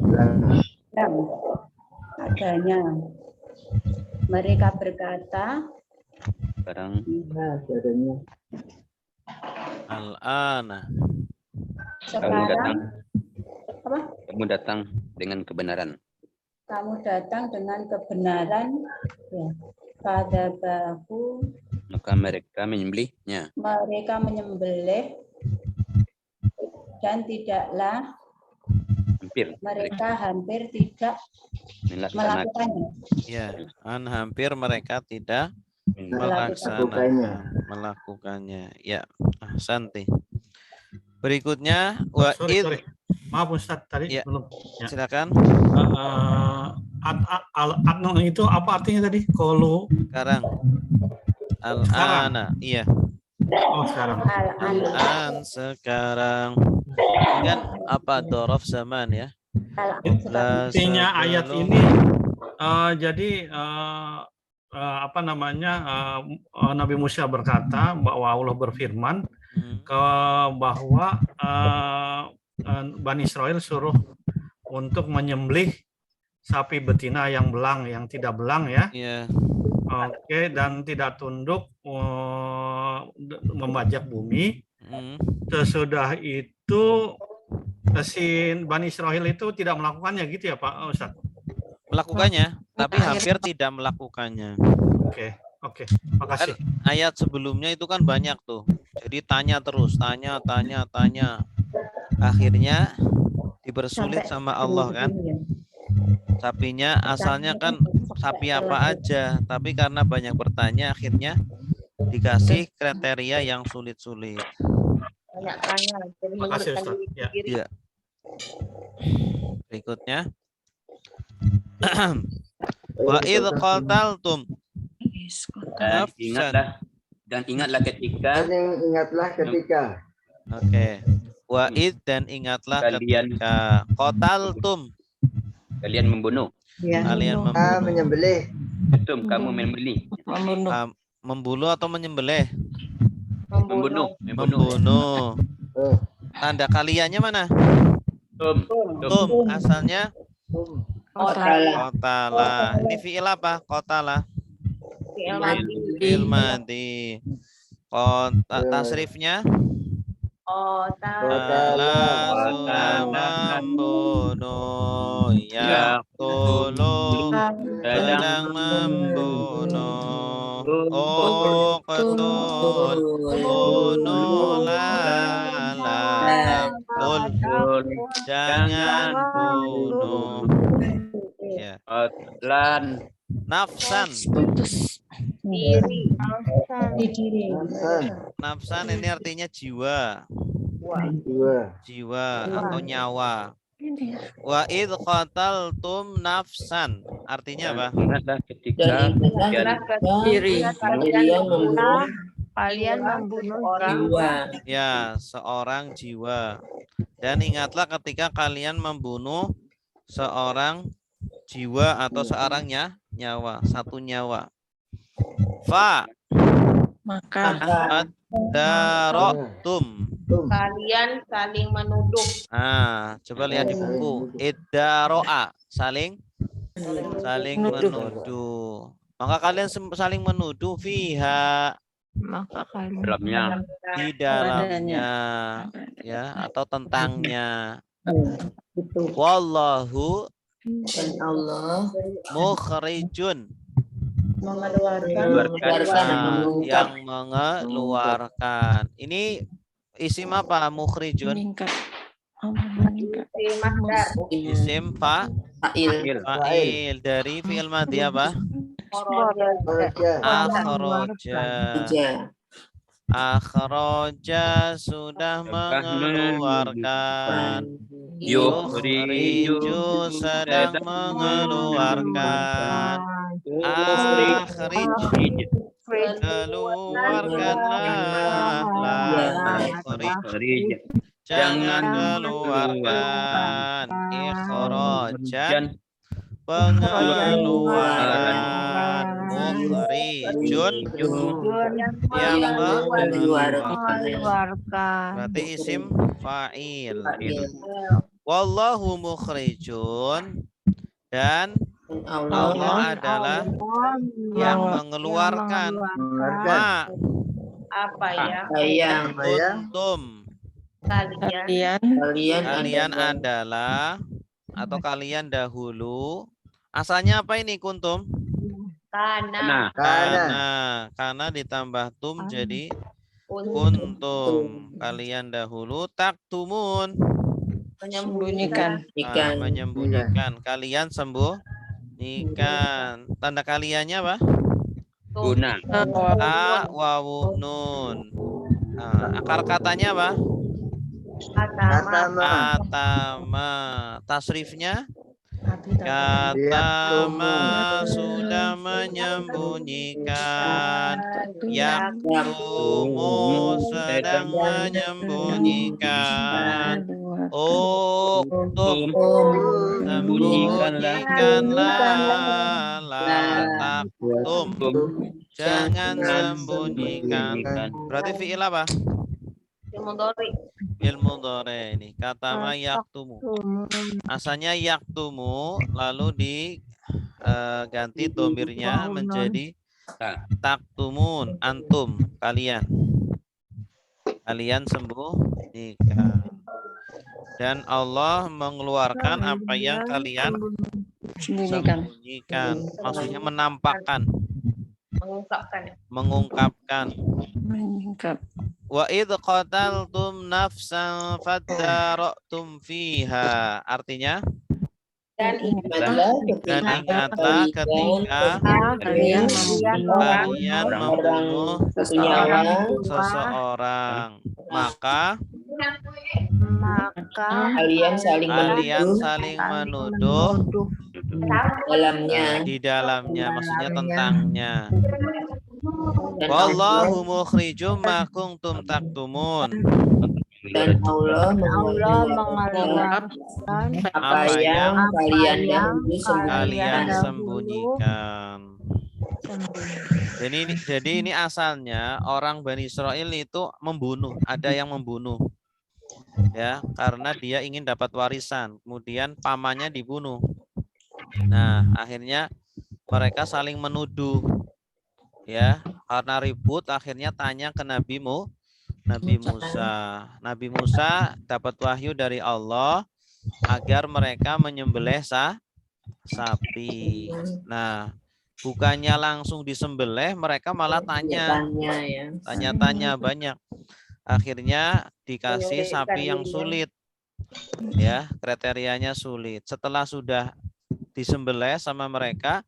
Adanya mereka berkata Sekarang Al-ana. sekarang apa? kamu datang dengan kebenaran. Kamu datang dengan kebenaran ya. Pada bahu Maka mereka menyembelihnya. mereka menyembelih dan tidaklah mereka hampir tidak melakukannya. Ya, hampir mereka tidak melakukannya. Ya, Santi. Berikutnya Sorry. Maaf Ustaz, tadi Ya. belum. Ya. Silakan. Adno itu apa artinya tadi? Kolu. Sekarang al-ana. Iya. Oh sekarang. Al-an sekarang. Ini kan apa dorof zaman ya? Artinya ayat ini jadi apa namanya Nabi Musa berkata bahwa Allah berfirman bahwa Bani Israel suruh untuk menyembelih sapi betina yang belang, yang tidak belang ya. Iya. Oke, dan tidak tunduk membajak bumi. Sesudah itu si Bani Israel itu tidak melakukannya gitu ya Pak Ustaz? Melakukannya, tapi hampir tidak melakukannya. Oke, makasih. Ayat sebelumnya itu kan banyak tuh. Jadi tanya terus, tanya. Akhirnya dipersulit sama Allah kan. Sapinya asalnya kan sapi apa aja, tapi karena banyak bertanya akhirnya dikasih kriteria yang sulit-sulit. Banyak tanya, jadi Makasih menguruskan Ustaz. diri Ya. sendiri. Iya. Berikutnya. Wa idh qataltum. Dan ingatlah ketika Oke. Wa id dan ingatlah ketika qataltum. kalian membunuh. Kalian menyembelih. Betul, kamu membeli. Membunuh atau menyembelih? Membunuh. Tanda kaliannya mana? Tum. Asalnya qatala. Ini fi'il apa? Qatala. Fi'il madi. Tasrifnya sudah membunuh, yaqtulu sedang membunuh, qtul bunuhlah, la taqtul jangan bunuh. Ya. Lan Nafsan. Diri. Nafsan ini artinya jiwa. Jiwa atau nyawa. Wa idh qataltum nafsan. Artinya apa? ingatlah ketika Kalian membunuh orang. Ya, seorang jiwa. Dan ingatlah ketika kalian membunuh seorang jiwa atau seorangnya nyawa, satu nyawa. Fa Maka darotum. Kalian saling menuduh. Coba lihat di buku. Iddaro'a, saling menuduh. Maka kalian saling menuduh fiha, maka kalian di dalamnya, ya, atau tentangnya. Wallahu Dan Allah mukhrijun Mengeluarkan. Mengeluarkan. Yang mengeluarkan. Ini isim apa? Mukhrijun. Meningkat. Meningkat. Masdar. Isim Fa'il. fa'il dari fi'il madhi apa? Akhraja. Kerja. Akhraja sudah mengeluarkan. Yukhriju sedang mengeluarkan. Akhrij keluarkanlah. La tukhrij jangan keluarkan. Ikhrajan pengeluaran. Mukhrijun yang mengeluarkan. Berarti isim fa'il. Wallahu mukhrijun, dan Allah adalah yang mengeluarkan. Ma Apa ya? Yang kuntum, kalian adalah, atau kalian dahulu. Asalnya apa ini kuntum? Kana. Karena ditambah tum jadi kuntum. Kalian dahulu taktumun, Menyembunyikan. menyembunyikan. Kalian sembunyikan. Tanda kaliannya apa? Guna. A wawu nun. Akar katanya apa? Atama. Tasrifnya katama sudah menyembunyikan. Yaktumu sedang menyembunyikan. Uktum sembunyikanlah. La taktum jangan sembunyikan. Berarti fi'il apa? Fi'il mudhari ini. Katama yaktumu. Asalnya yaktumu, lalu diganti domirnya menjadi taktumun. Antum, kalian. Kalian sembunyikan. Dan Allah mengeluarkan apa yang kalian sembunyikan. Maksudnya menampakkan. Mengungkapkan. Wa idh qataltum nafsan fadara'tum fiha. Artinya? Dan ingatlah ketika kalian membunuh seseorang. Maka kalian saling menuduh dalamnya. Di dalamnya, maksudnya tentangnya. Wallahu mukhrijum ma kuntum taktumun. Dan Allah mengeluarkan apa yang kalian sembunyikan. Jadi ini asalnya orang Bani Israel itu membunuh, ada yang membunuh. Ya, karena dia ingin dapat warisan, kemudian pamannya dibunuh. Nah, akhirnya mereka saling menuduh. Ya, karena ribut akhirnya tanya ke Nabi Musa. Nabi Musa dapat wahyu dari Allah agar mereka menyembelih sapi. Nah, bukannya langsung disembelih, mereka malah tanya-tanya banyak. Akhirnya dikasih sapi yang sulit. Ya, kriterianya sulit. Setelah sudah disembelih sama mereka,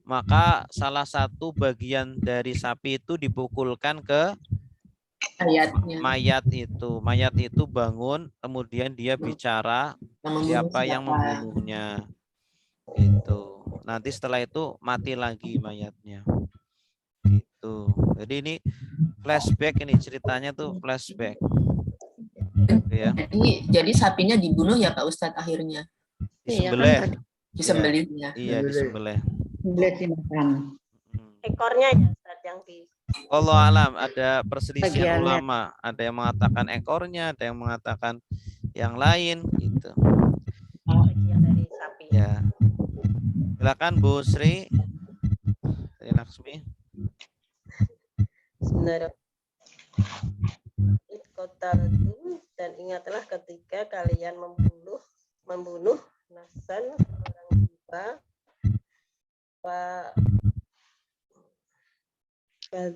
maka salah satu bagian dari sapi itu dipukulkan ke mayat itu. Mayat itu bangun, kemudian dia bicara siapa yang membunuhnya. Itu. Nanti setelah itu mati lagi mayatnya. Gitu. Jadi ini flashback, ini ceritanya tuh flashback. Ya. Jadi sapinya dibunuh ya Pak Ustadz akhirnya. Disembelih. Disembelihnya. Iya, disembelih. Ekornya ya Ustaz yang di. Allah alam, ada perselisihan ulama. Ada yang mengatakan ekornya, ada yang mengatakan yang lain, gitu. Bagian dari sapi. Ya. Silakan Bu Sri Laksmi. Sebenarnya dan ingatlah ketika kalian membunuh nafsan orang jiwa Apa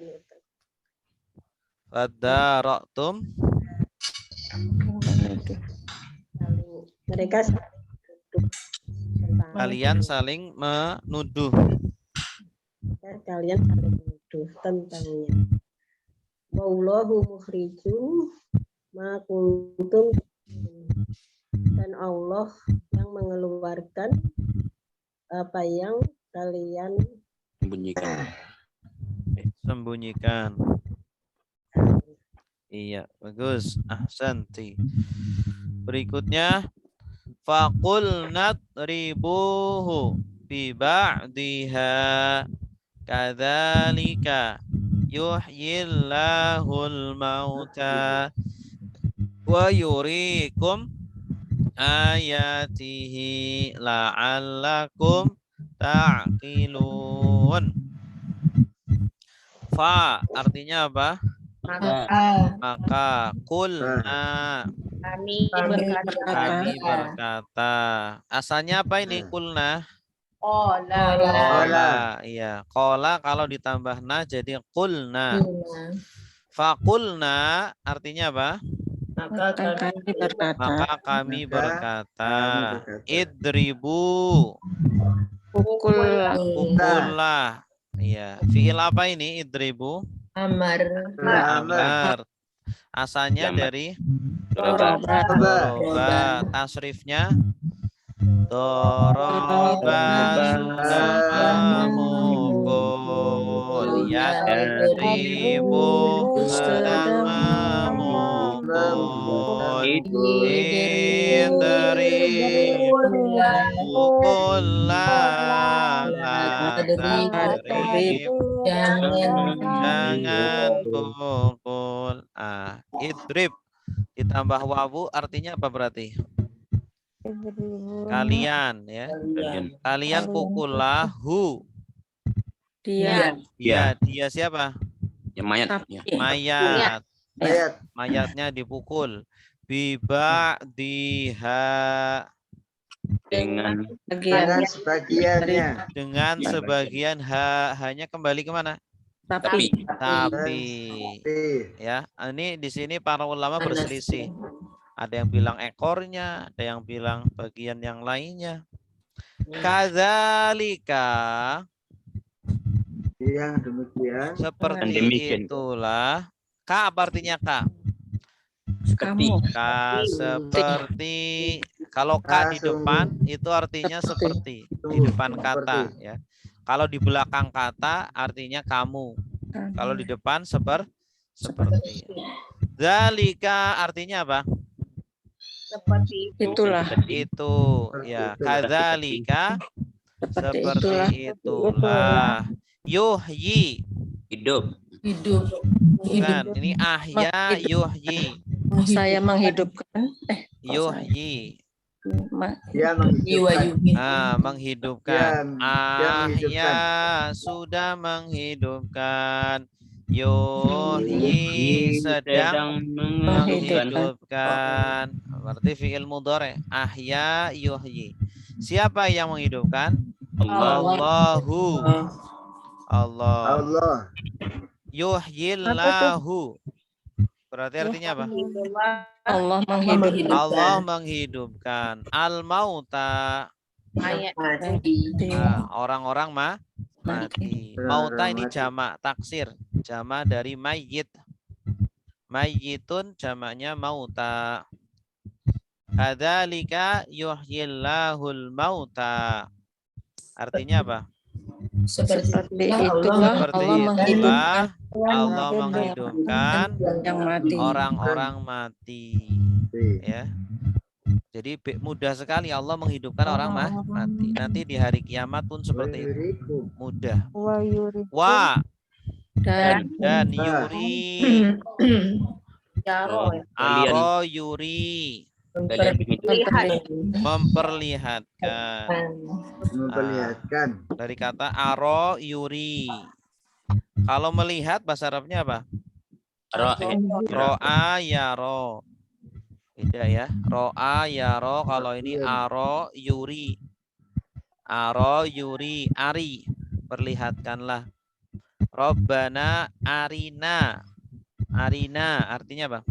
ini, Ustaz? Fadara'tum Mereka saling duduk tentang kalian saling menuduh. kalian saling menuduh tentangnya. Wallahu mukhrijun ma kuntum, dan Allah yang mengeluarkan apa yang kalian sembunyikan. Iya, bagus. Ahsanti. Berikutnya faqul nadribuhu bi ba'diha kadzalika yuhyillahul mauta wa yuriikum ayatihi la'allakum ta'qilun. Fa artinya apa? Maka kulna Kami berkata. kami berkata. Asalnya apa ini kulna? Ola. Kola, iya. Kola kalau ditambah na jadi kulna. Fakulna artinya apa? Maka Kami berkata. Maka kami berkata. Idribu. Pukullah. Iya. Fiil apa ini? Idribu. Amar. Amar. Asalnya Jamar. dari Doroba. doroba. Tasrifnya doroba sudah memukul. Yadribu sedang memukul. Idribu kullah tadrib. Jangan pukul. Idrib ditambah wawu artinya apa berarti? Kalian ya. Kalian pukullah hu. Dia. Dia siapa? Yang mayat. Ya. Mayat. Mayatnya dipukul. Biba diha Dengan Bagian. dengan sebagian hanya kembali kemana? Tapi. Tapi ya, ini di sini para ulama berselisih. Ada yang bilang ekornya, ada yang bilang bagian yang lainnya. Kadzalika yang demikian seperti demikian. itulah. Ka apa artinya ka? seperti Ka seperti. Kalau ka di depan itu artinya seperti di depan kata ya. Kalau di belakang kata artinya kamu. Kalau di depan seperti. Dzalika artinya apa? Seperti Itulah. Itu ya. Kadzalika seperti itulah. Yuhyi. hidup. Bukan, ini ahya yuhyi. Saya menghidupkan. Yuhyi. dia menghidupkan Menghidupkan. Ahya sudah menghidupkan. Yuhyi sedang menghidupkan. Berarti fi'il mudhari. Ahya yuhyi. Siapa yang menghidupkan? Allahu. Allah. Yuhyillahu. Berarti artinya apa? Allah menghidupkan. Allah menghidupkan. Al-mauta. Orang-orang mati. Mauta ini jamak taksir. Jamak dari mayyit. Mayyitun jamaknya mauta. Kadzalika yuhyillahul mauta. Artinya apa? Seperti Seperti itulah Allah itulah menghidupkan Allah menghidupkan yang mati. orang-orang mati. Ya. Jadi mudah sekali Allah menghidupkan orang mati. Nanti di hari kiamat pun seperti itu. Mudah. Wa dan yuri. Aro yuri. Memperlihatkan. Dari kata aro yuri. Kalau melihat bahasa Arabnya apa? Ro'a yaro. Beda ya. Ro'a yaro. Kalau ini aro yuri. Aro yuri ari. Perlihatkanlah. Rabbana arina. Arina artinya apa?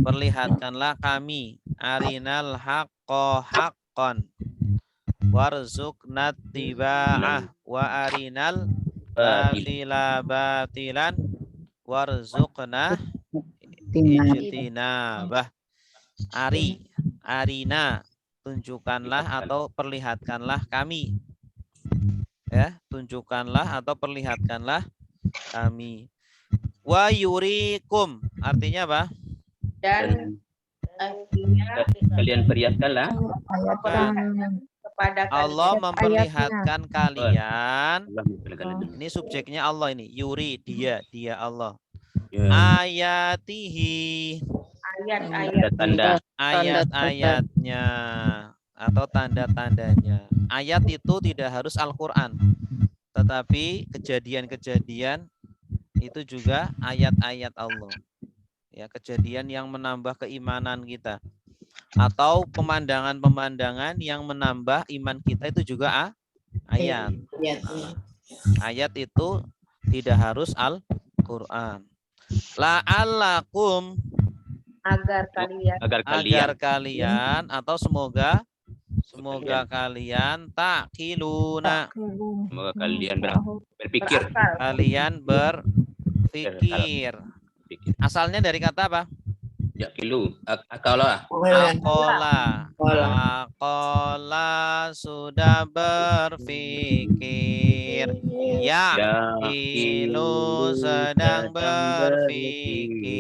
Perlihatkanlah kami. Arinal haqqo haqqon. Warzuqna tiba'ah. Wa arinal batila batilan. Warzuqna ijtinabah. Arina. Tunjukkanlah atau perlihatkanlah kami. Ya, tunjukkanlah atau perlihatkanlah kami. Wa yurikum artinya apa? Dan artinya Kalian perlihatkanlah. kepada Allah kalian memperlihatkan kalian. Allah memperlihatkan. Ini subjeknya Allah ini. Yuri dia Allah. Ya. Ayatihi ayat-ayat Tanda. ayat-ayatnya atau tanda-tandanya. Ayat itu tidak harus Al-Qur'an. Tetapi kejadian-kejadian itu juga ayat-ayat Allah. Ya, kejadian yang menambah keimanan kita atau pemandangan-pemandangan yang menambah iman kita itu juga ayat. Ayat itu tidak harus Al-Qur'an. La'allakum agar kalian atau semoga kalian ta'qiluna. Semoga kalian berpikir. Kalian berpikir. Asalnya dari kata apa? Ya kilu. Akalah. Akola sudah berpikir. Ya ilu sedang berpikir.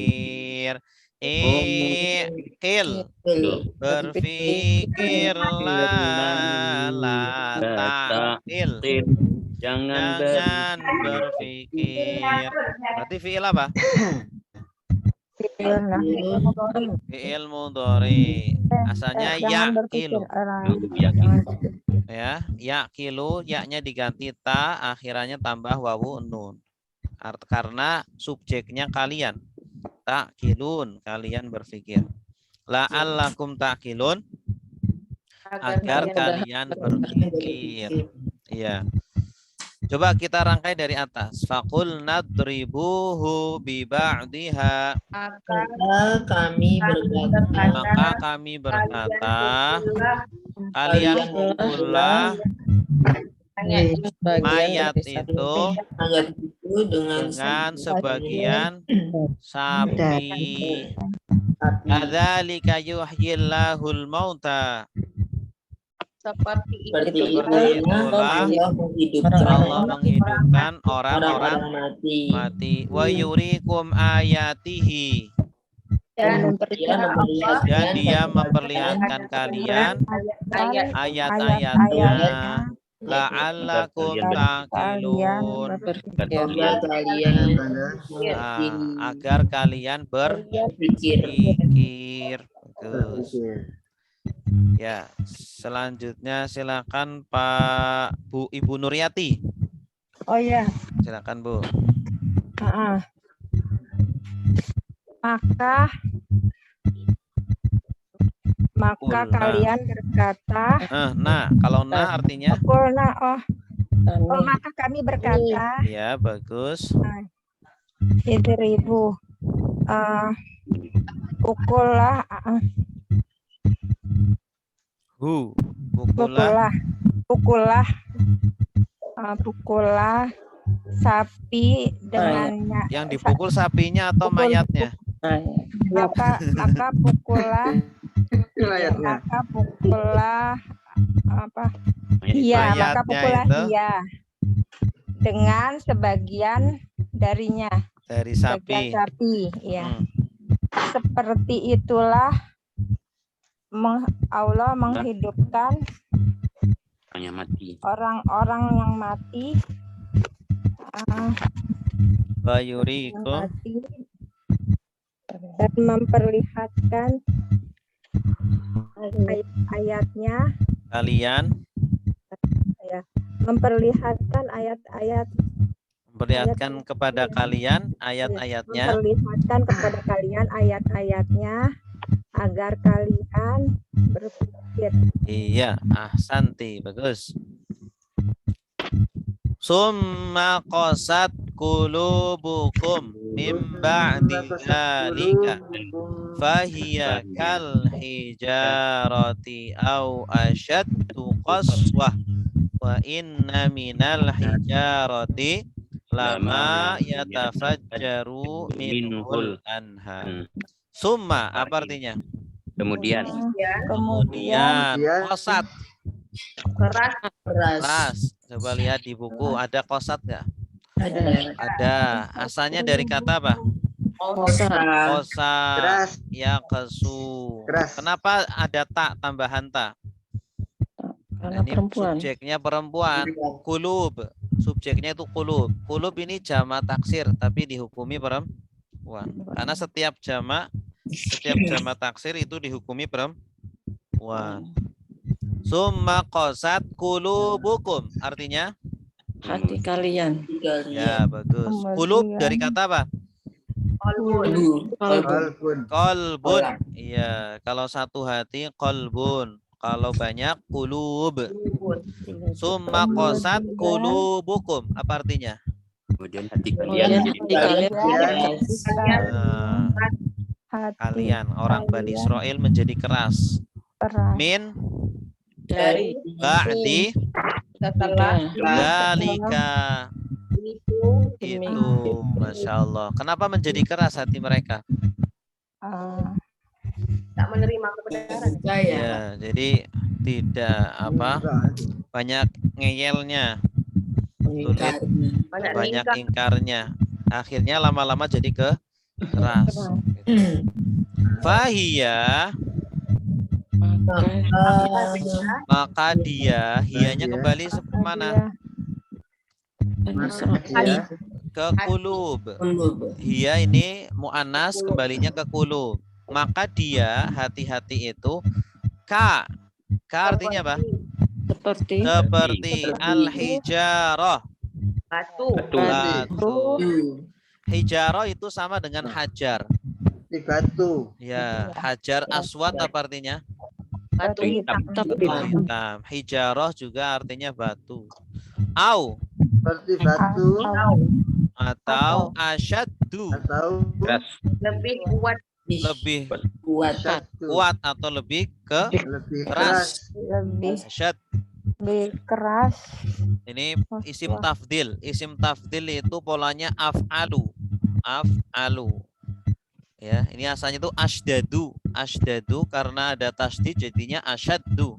Berpikirlah la ta'il. Jangan berpikir. Berarti fi'il apa? Fi'il mudhari. Asalnya yaqilu. Ya, yaqilu, yaknya diganti ta, akhirannya tambah wawu nun. Karena subjeknya kalian. Ta'qilun, kalian berpikir. La'allakum ta'qilun, agar kalian berpikir. Iya. Coba kita rangkai dari atas. Faqul nadribuhu bi ba'diha. Maka kami berkata, Kalian pukullah mayat itu dengan sebagian sapi. Kadzalika yuhyillahul mauta. seperti itulah Allah menghidupkan orang-orang mati. Wa yurikum ayatihi. dan Dia memperlihatkan kalian ayat-ayatnya. La'allakum ta'qilun. Agar kalian berpikir. Bagus. Ya, selanjutnya silakan Ibu Nuryati. Oh ya. Silakan Bu. Maka kalian berkata. Nah, kalau nah artinya? Maka kami berkata. Ya, bagus. Idribu. Pukullah. Pukullah sapi dengannya. Yang dipukul sapinya atau mayatnya? Maka pukullah dia dengan sebagian darinya. Dari sapi. Ya. Seperti itulah Allah menghidupkan orang-orang yang mati. Bayurikum dan memperlihatkan ayat-ayatnya kalian. Memperlihatkan kepada kalian ayat-ayatnya. Memperlihatkan kepada kalian ayat-ayatnya agar kalian berpikir. Iya, ahsanti, bagus. Summa qasat qulubukum mim ba'di dzalika fahiya kal hijarati aw ashaddu qaswah wa inna minal hijarati lama yatafajjaru minhul anhar. Summa apa artinya? Kemudian Kemudian qasat keras keras. Coba lihat di buku ada qasat nggak? Ada. Asalnya dari kata apa? Qasat. Keras. Ya kesu. Keras. Kenapa ada tak tambahan tak? Karena Ini perempuan. subjeknya perempuan. Kulub. Subjeknya itu kulub. Kulub ini jamak taksir tapi dihukumi perempuan. Karena setiap jamak taksir itu dihukumi perempuan. Summa qasat qulubukum artinya Hati kalian. ya bagus. Kulub dari kata apa? Qalbun. Kolbun. Iya, kalau satu hati kolbun. Kalau banyak kulub. Summa qasat qulubukum. Apa artinya? kemudian hati Kemudian kalian hati kalian. Nah, kalian orang Bani Israel menjadi keras. Min Dari ba'di setelah dzalika. itu Itu, Masya Allah. Kenapa menjadi keras hati mereka? tak menerima kebenaran. Ya, jadi tidak banyak ngeyelnya, sulit, banyak ingkarnya. Akhirnya lama-lama jadi keras. Fahiyah, maka dia, hianya kembali kemana? Ke kulub. Hia ini mu'anas kembalinya ke kulub. Maka dia, hati-hati itu ka artinya apa? Seperti al-hijarah. Batu. Hijarah itu sama dengan hajar. Batu. Ya, hajar aswad apa artinya? Batu hitam. Hitam. Hijarah juga artinya batu. Au Seperti batu atau asyaddu. atau keras. Lebih kuat. Lebih satu. kuat atau lebih Lebih keras. Lebih Asyad. keras. Ini isim tafdil. Isim tafdil itu polanya af'alu. Af'alu. Ya, ini asalnya itu asydadu. Asydadu karena ada tasdid jadinya asyaddu.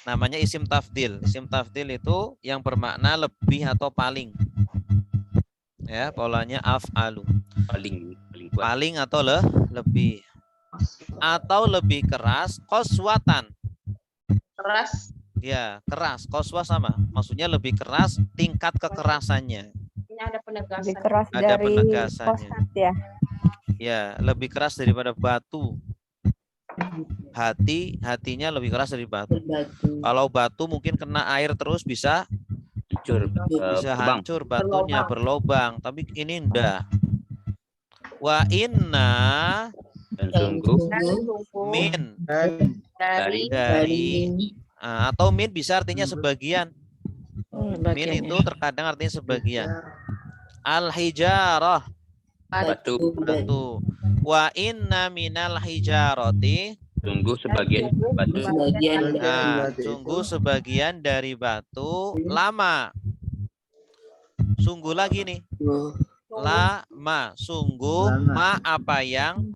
Namanya isim tafdil. Isim tafdil itu yang bermakna lebih atau paling. Ya, polanya af'alu. Paling kuat. Paling atau lebih. Atau lebih keras, qaswatan. Keras. Ya, keras. Qaswa sama. Maksudnya lebih keras tingkat kekerasannya. Ini ada penegasan. Lebih keras Ada dari penegasannya. kosat ya. Ya, lebih keras daripada batu. Hatinya lebih keras dari batu. Kalau batu mungkin kena air terus bisa Hancur. Bang. hancur batunya, berlobang. Tapi ini enggak. Wa inna Dan sungguh min dari atau min bisa artinya sebagian. Min itu terkadang artinya sebagian. Al-hijarah batu. batu. Wa inna minal hijarati. Sungguh sebagian batu. Nah, sungguh sebagian dari batu lama. Sungguh lagi nih. Lama. Sungguh ma apa yang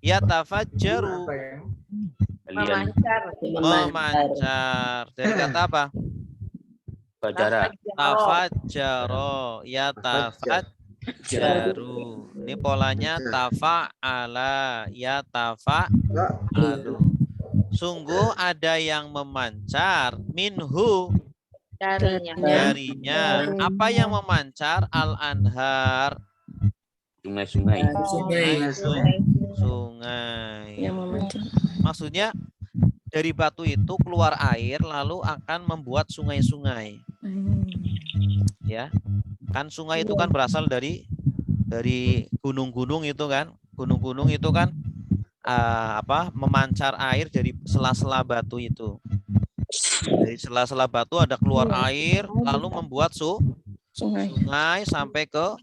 yatafajjaru Kalian memancar. Dari kata apa? Fajara. Tafajjaro. Yatafajjaru. Ini polanya tafa'ala. Yatafa'alu. Sungguh ada yang memancar minhu darinya. Apa yang memancar? Al-anhar. Sungai-sungai. Sungai. Yang memancar. Maksudnya dari batu itu keluar air lalu akan membuat sungai-sungai. Ya. Kan sungai itu kan berasal dari gunung-gunung itu kan. Gunung-gunung itu kan memancar air dari sela-sela batu itu. Dari sela-sela batu ada keluar air, lalu membuat Sungai. sungai sampai ke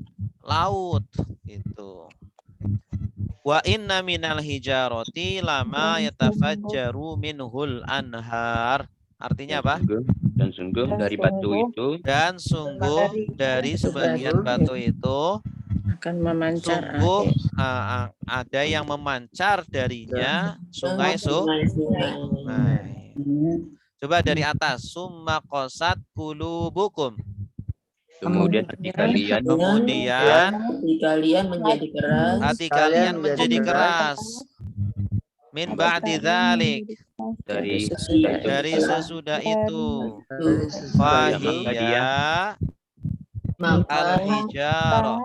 laut. Gitu. Wa inna minal hijarati lama yatafajjaru minhul anhar. Artinya apa? Dan sungguh dari batu itu Dan sungguh dari sebagian batu itu Akan memancar sungguh air. ada yang memancar darinya sungai. Coba dari atas. Summa qasat qulubukum. kemudian hati kalian Kemudian hati kalian menjadi keras hati kalian menjadi keras. Min ba'di dzalik. Dari sesudah itu. Fahiyya al-hijarah.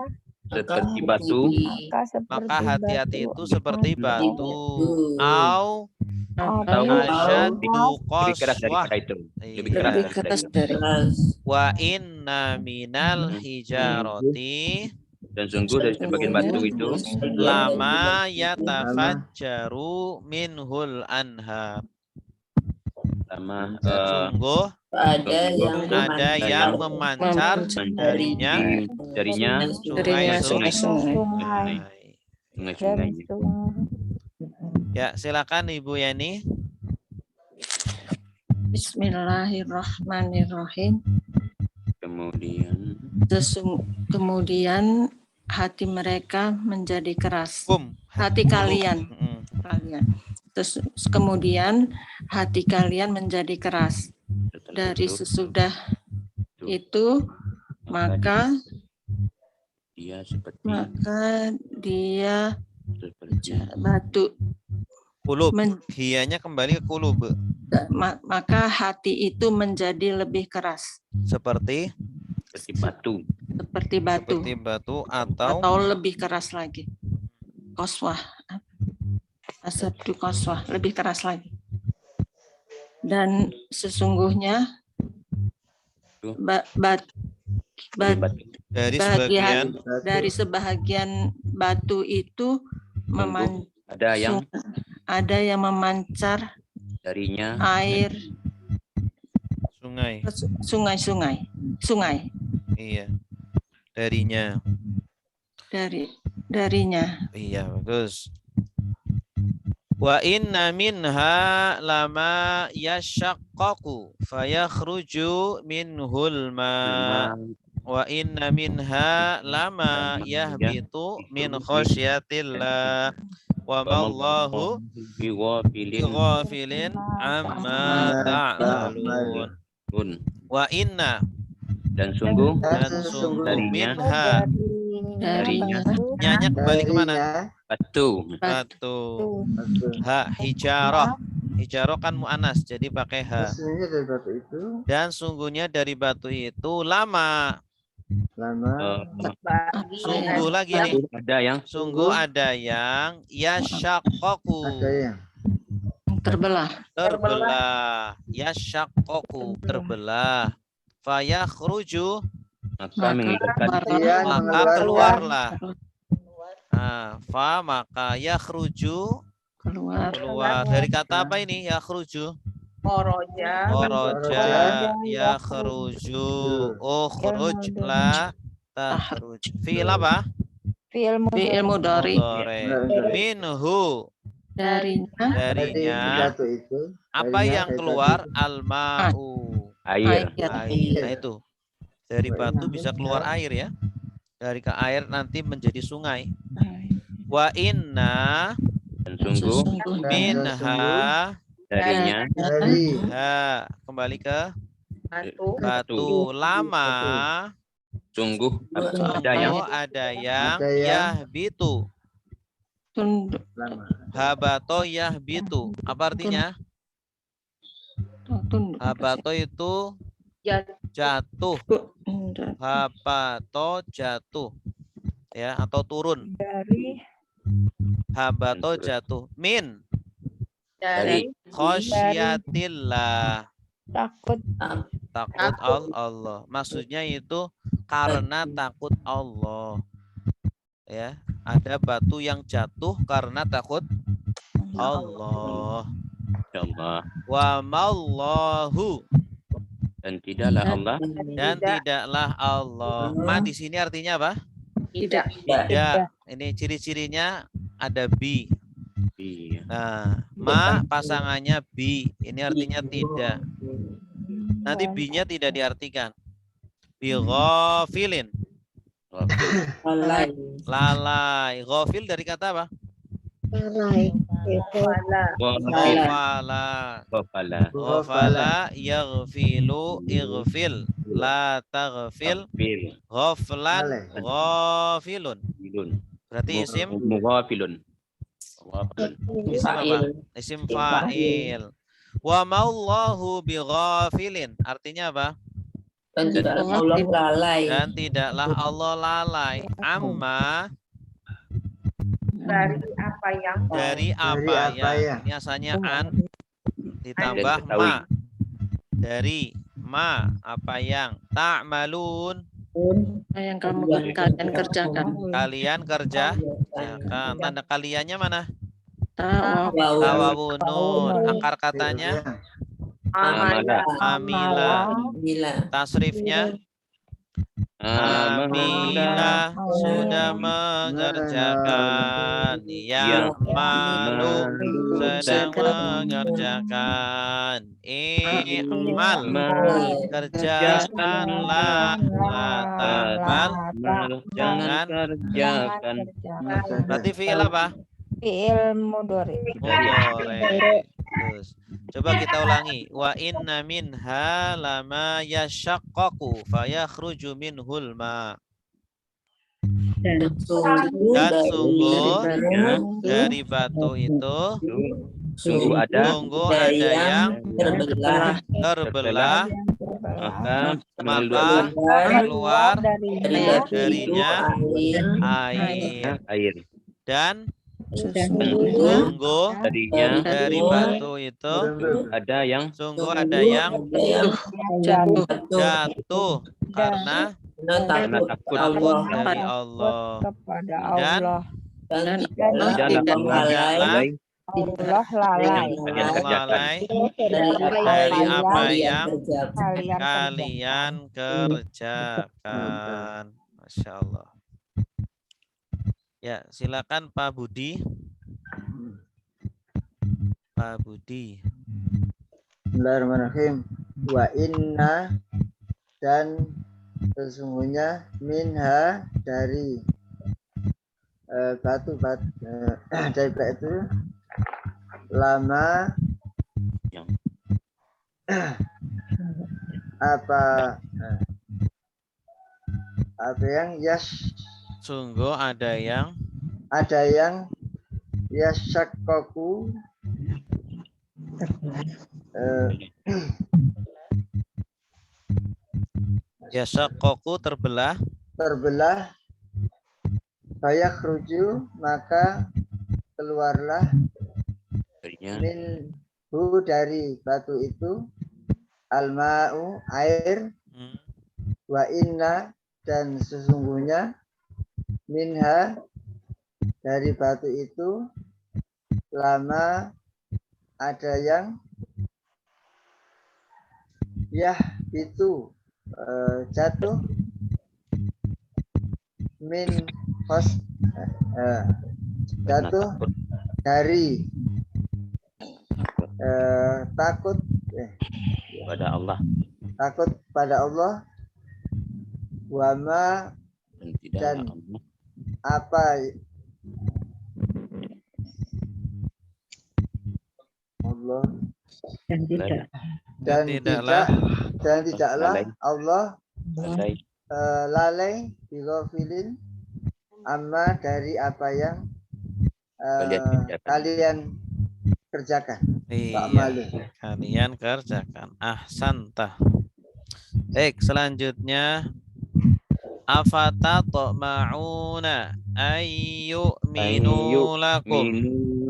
seperti batu, Maka hati-hati itu seperti batu. Au Atau asyaddu lebih keras qaswah. daripada itu. Lebih Iya. keras lebih daripada keras itu. dari Wa inna minal hijarati Dan sungguh dari sebagian batu itu lama yatafajjaru minhul anhar. sama Sungguh ada yang memancar darinya darinya sungai-sungai. sungai-sungai. Ya, silakan Ibu Yani. Bismillahirrahmanirrahim. Kemudian hati mereka menjadi keras. Hati kalian. Terus kemudian hati kalian menjadi keras. Dari sesudah itu maka dia batu. Kulub. Hiyanya kembali ke kulub. Maka hati itu menjadi lebih keras. Seperti batu. Seperti batu atau lebih keras lagi. Qaswah. Asyaddu qaswah, lebih keras lagi. Dan sesungguhnya dari sebahagian batu itu ada yang memancar darinya air sungai. Iya. Darinya. Iya, bagus. Wa inna minha lama yashaqqaqu fayakhruju minhul ma. Wa inna minha lama yahbitu min khasyatillah. Wa mallahu bighafilin amma ta'malun. Wa inna dan sungguh minha darinya. Nyanya kembali kemana? Batu. Ha, hijarah. Hijarah kan mu'anas, jadi pakai ha. Dan sungguhnya dari batu itu lama. Sungguh lagi nih. Sungguh ada yang yashaqqaqu. Terbelah. Yashaqqaqu, terbelah. Fayakhruju, maka keluarlah. Maka yakhruju, keluar. Dari kata apa ini yakhruju? Khoroja, yakhruju, ukhruj la takhruj. Fi'il apa? Fi'il mudhari. Minhu, darinya. Apa yang keluar? Al-ma'u, air. Nah itu. Dari batu bisa keluar air ya. Dari ke air nanti menjadi sungai. Wa inna, dan sungguh minha, darinya. Kembali ke batu. Lama, sungguh ada yang yahbitu. Habato yahbitu. Apa artinya? Habato itu jatuh. Habato jatuh, ya, atau turun. Habato jatuh. Min dari khosyatillah, takut Allah. Maksudnya itu karena takut Allah. Ya, ada batu yang jatuh karena takut Allah. Ya Allah. Wa mallahu. Dan tidaklah Allah. Dan tidaklah Allah. Ma di sini artinya apa? Tidak. Tidak. Ini ciri-cirinya ada bi. Iya. Nah, ma pasangannya bi. Ini artinya tidak. Nanti bi-nya tidak diartikan. Bi ghafilin. Lalai. Lalai. Ghafil dari kata apa? Lalai. Ghafala. Ghafala. Ghafala yaghfilu ighfil. La taghfil. Ghafil. Ghaflan ghafilun. Berarti isim Mughafilun. isim apa? Isim fa'il. Wa ma'allahu bighafilin. Artinya apa? Dan tidaklah Allah lalai. Dan tidaklah Allah lalai. Amma Dari apa yang dari apa yang. Ini asalnya an ditambah ma. Dari ma apa yang ta'malun. Yang kalian kerjakan. Kalian kerjakan. Tanda kaliannya mana? Tawa. Tawawunun. Akar katanya amila. Tasrifnya amila sudah mengerjakan. Yang malu sedang mengerjakan. I'mal kerjakanlah. Jangan kerjakan. Berarti fi'il apa? Fi'il mudhari. Mudhari. Terus coba kita ulangi. Wa inna minha lama yashaqqaqu fayakhruju minhul ma. Dan sungguh dari batu itu Sungguh ada yang terbelah maka keluar darinya air. Dan sungguh dari batu itu ada yang jatuh karena takut dari Allah. Dan Allah lalai dari apa yang kalian kerjakan. Masya Allah. Ya, silakan Pak Budi. Pak Budi. Bismillahirrahmanirrahim. Wa inna dan sesungguhnya minha dari batu dari itu lama apa yang sungguh ada yang yashaqqaqu yashaqqaqu terbelah fayakhruju maka keluarlah minhu dari batu itu alma'u air wa inna dan sesungguhnya minha dari batu itu lama ada yang itu jatuh min jatuh dari takut pada Allah. Takut pada Allah. Wama dan apa Allah dan tidaklah Allah lalai bighafilin amma dari apa yang kalian kerjakan. Iya, kalian kerjakan. Ahsantah. Baik, selanjutnya Afatatma'una ayyu'minu lakum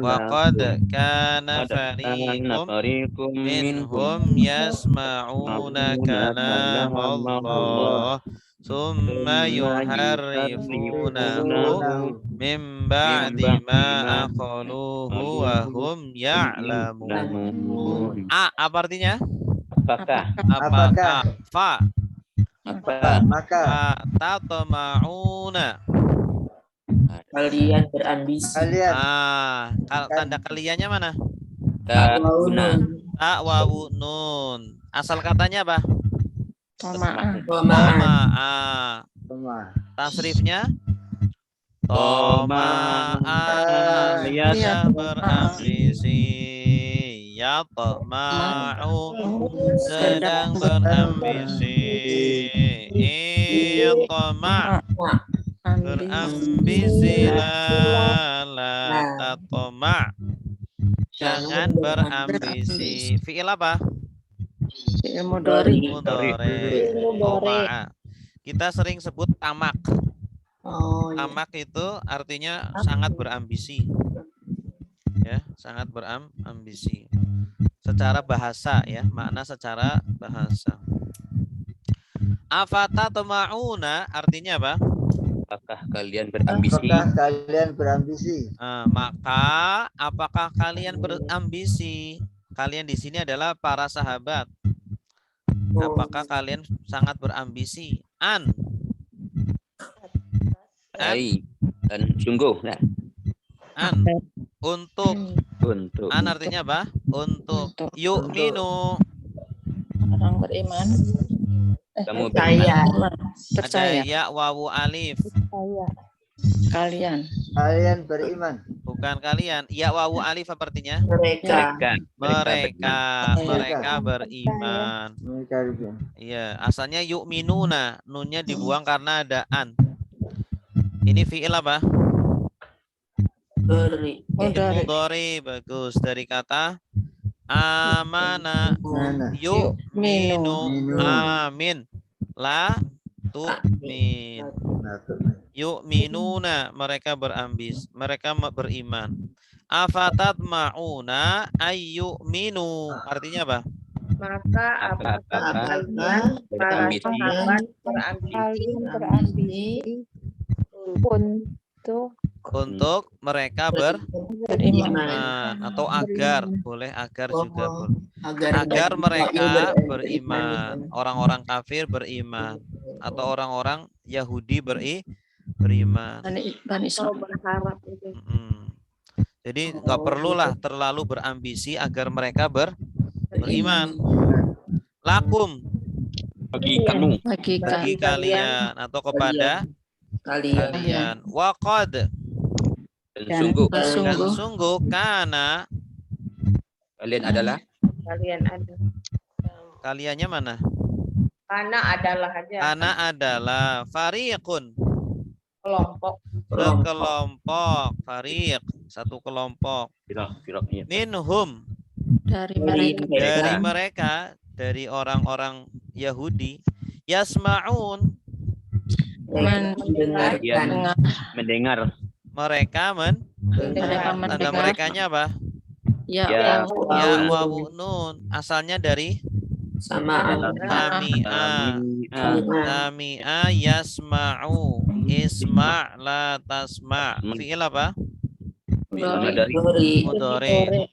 wa qad kana fariqum minhum yasma'una kalam Allah summa yuharrifunahu min ba'di ma aqaluhu wa hum ya'lamun. Apa artinya? Apakah? Maka Tatma'una. Kalian berambisi. Tanda kaliannya mana? Wawu Nun. Asal katanya apa? Toma'a. Tasrifnya? Toma'a ya berambisi. Yatma'u sedang berambisi. Yatma' berambisi la tatma'. Jangan berambisi. Fi'il apa? Fi'il mudhari. Toma'a. Kita sering sebut tamak. Tamak itu artinya sangat berambisi. Ya, sangat berambisi. Secara bahasa ya, makna secara bahasa. Afatatma'una artinya apa? Apakah kalian berambisi? Maka apakah kalian berambisi? Kalian di sini adalah para sahabat. Apakah kalian sangat berambisi? Dan sungguh. Nah. Untuk. Artinya apa? Untuk. Yu'minu. Orang beriman. Kamu percaya. Ada ya wawu alif. Kalian beriman. Bukan kalian. Ya wawu alif apa artinya? Mereka beriman. Iya, asalnya yu'minuna, nunnya dibuang karena ada an. Ini fi'il apa? Mudhari. Bagus. Dari kata amana yu'minu amin la tu'min. Yu'minuna, mereka beriman. Afatatma'una ayyu'minu, artinya apa? Maka apakah kalian para sahabat berambisi untuk mereka beriman, atau agar, boleh agar juga boleh. Agar mereka beriman, orang-orang kafir beriman, atau orang-orang Yahudi beriman. berharap itu. Jadi nggak perlulah terlalu berambisi agar mereka beriman. Lakum, bagi kamu, bagi kalian atau kepada kalian. Waqad, dan sungguh karena kalian adalah. Kaliannya mana? Karena adalah aja. Karena adalah fariqun, Kelompok. sekelompok. Fariq, satu kelompok. Minhum, dari mereka, dari orang-orang Yahudi. Yasma'un, mendengar. mereka tanda merekanya apa? Ya wawu nun, asalnya dari sami'a yasma'u, isma' la tasma'. Fi'il apa? Mudhari.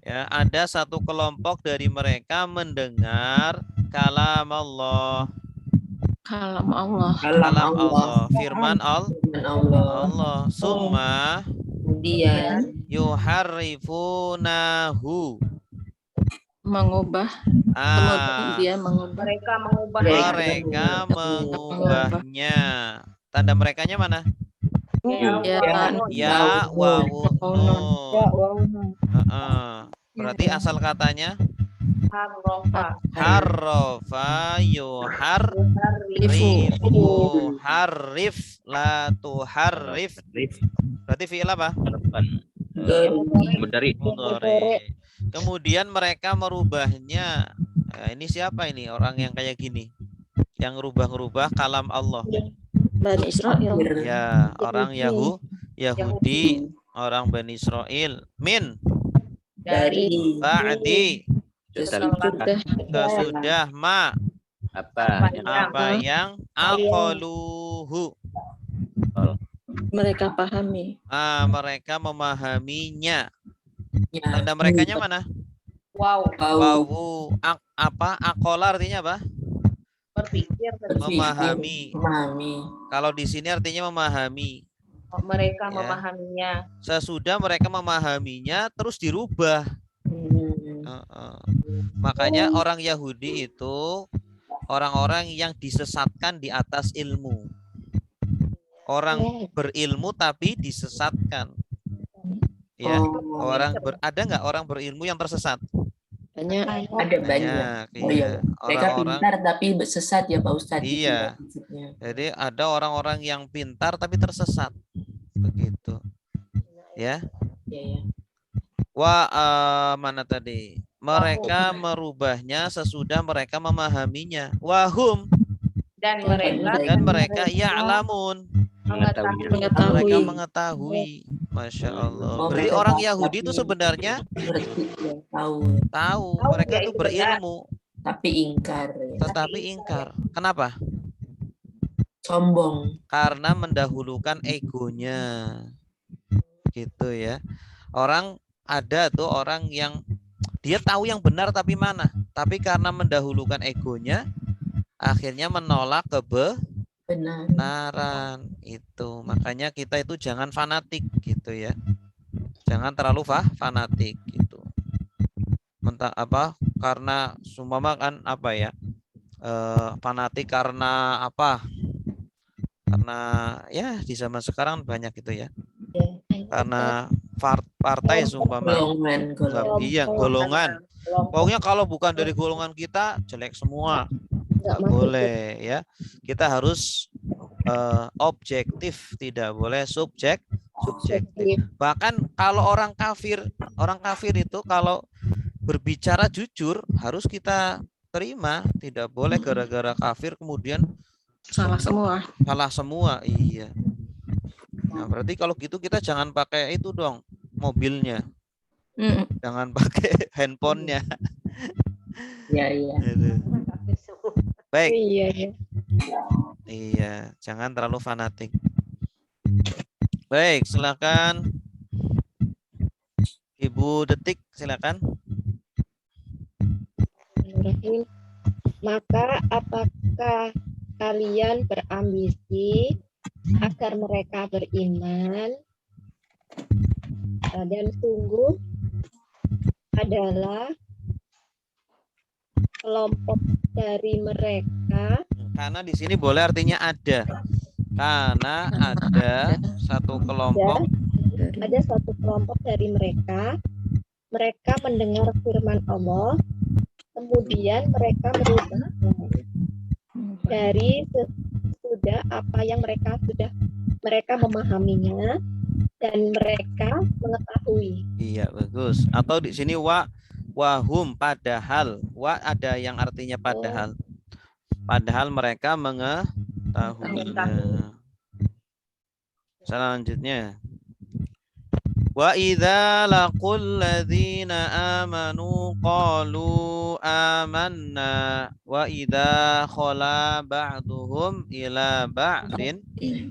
Ya, ada satu kelompok dari mereka mendengar kalam Allah. Kalam Allah. Firman Allah. Summa kemudian yuharrifunahu, mengubah. Kemudian Mereka mengubahnya. Tanda merekanya mana? Ya wawu nun. Berarti asal katanya harrofa yuharrifu, harrif la tuharrif. Berarti fi'il apa? Mudhari. Kemudian mereka merubahnya. Nah, ini siapa ini orang yang kayak gini? Yang ngerubah-ngerubah kalam Allah. Bani Israel. Ya, orang Yahudi, orang Bani Israel. Min Dari ba'di sesudah ma apa yang aqaluhu Mereka pahami. mereka memahaminya. ya, Tanda merekanya mana? Wow. Wawu apa? Akola artinya apa? Berpikir Memahami. memahami. Kalau di sini artinya memahami. mereka Ya. memahaminya. Sesudah mereka memahaminya terus dirubah. Makanya orang Yahudi itu orang-orang yang disesatkan di atas ilmu. Orang berilmu tapi disesatkan. Ya, ada nggak orang berilmu yang tersesat? Banyak. Ada banyak. Iya. Mereka pintar tapi sesat ya Pak Ustadz. Iya. Jadi ada orang-orang yang pintar tapi tersesat. Begitu. Ya. Iya. Mana tadi? Mereka merubahnya sesudah mereka memahaminya. Wahum Dan mereka ya'lamun. Mereka mengetahui. Masya Allah. Berarti orang Yahudi itu sebenarnya tahu mereka itu berilmu. Tapi ingkar. Tetapi ingkar. Kenapa? Sombong. Karena mendahulukan egonya. Gitu ya. Ada tuh orang yang dia tahu yang benar tapi mana? Tapi karena mendahulukan egonya, akhirnya menolak kebenaran itu. Makanya kita itu jangan fanatik gitu ya. Jangan terlalu fanatik gitu. Karena sumama kan fanatik karena apa? Karena ya di zaman sekarang banyak gitu ya. Karena partai sumpama. Iya, golongan. Pokoknya kalau bukan dari golongan kita jelek semua. Nggak boleh ya. Kita harus objektif, tidak boleh subjektif. Bahkan kalau orang kafir itu kalau berbicara jujur harus kita terima, tidak boleh gara-gara kafir kemudian salah semua. Iya. Nah, berarti kalau gitu kita jangan pakai itu dong, mobilnya. Jangan pakai handphonenya. Iya. Baik. Iya. Iya, jangan terlalu fanatik. Baik, silakan. Ibu Detik, silakan. Maka apakah kalian berambisi agar mereka beriman, dan sungguh adalah kelompok dari mereka. Karena di sini boleh artinya ada. Karena ada satu kelompok. Ada satu kelompok dari mereka. Mereka mendengar firman Allah, kemudian mereka berubah dari sesudah apa yang mereka memahaminya dan mereka mengetahui. Iya, bagus. Atau di sini wahum padahal. Ada yang artinya padahal. Padahal mereka mengetahuinya. Selanjutnya. Wa idza laqul ladzina amanu qalu amanna wa idza khala ba'duhum ila ba'din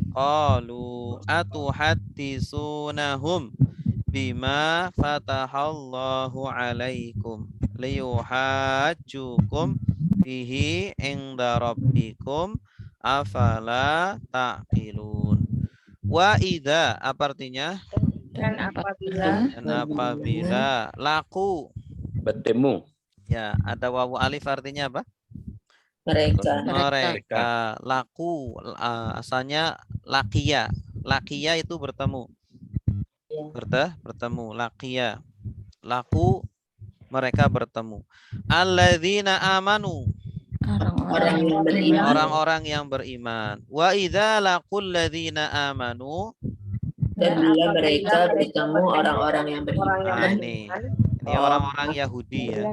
qalu atuhadditsunahum bima fatahallahu alaikum liyuhajjukum bihi inda rabbikum afala ta'qilun. Wa idza apa artinya? Dan apabila laku bertemu. Ya, ada wawu alif artinya apa? Mereka. Laku asalnya lakia. Lakia itu bertemu. Bertemu. Lakia. Laku mereka bertemu. Alladzina amanu. Orang-orang yang beriman. Wa idza laqul ladzina amanu. Dan bila mereka bertemu orang-orang yang beriman. Ini orang-orang Yahudi ya.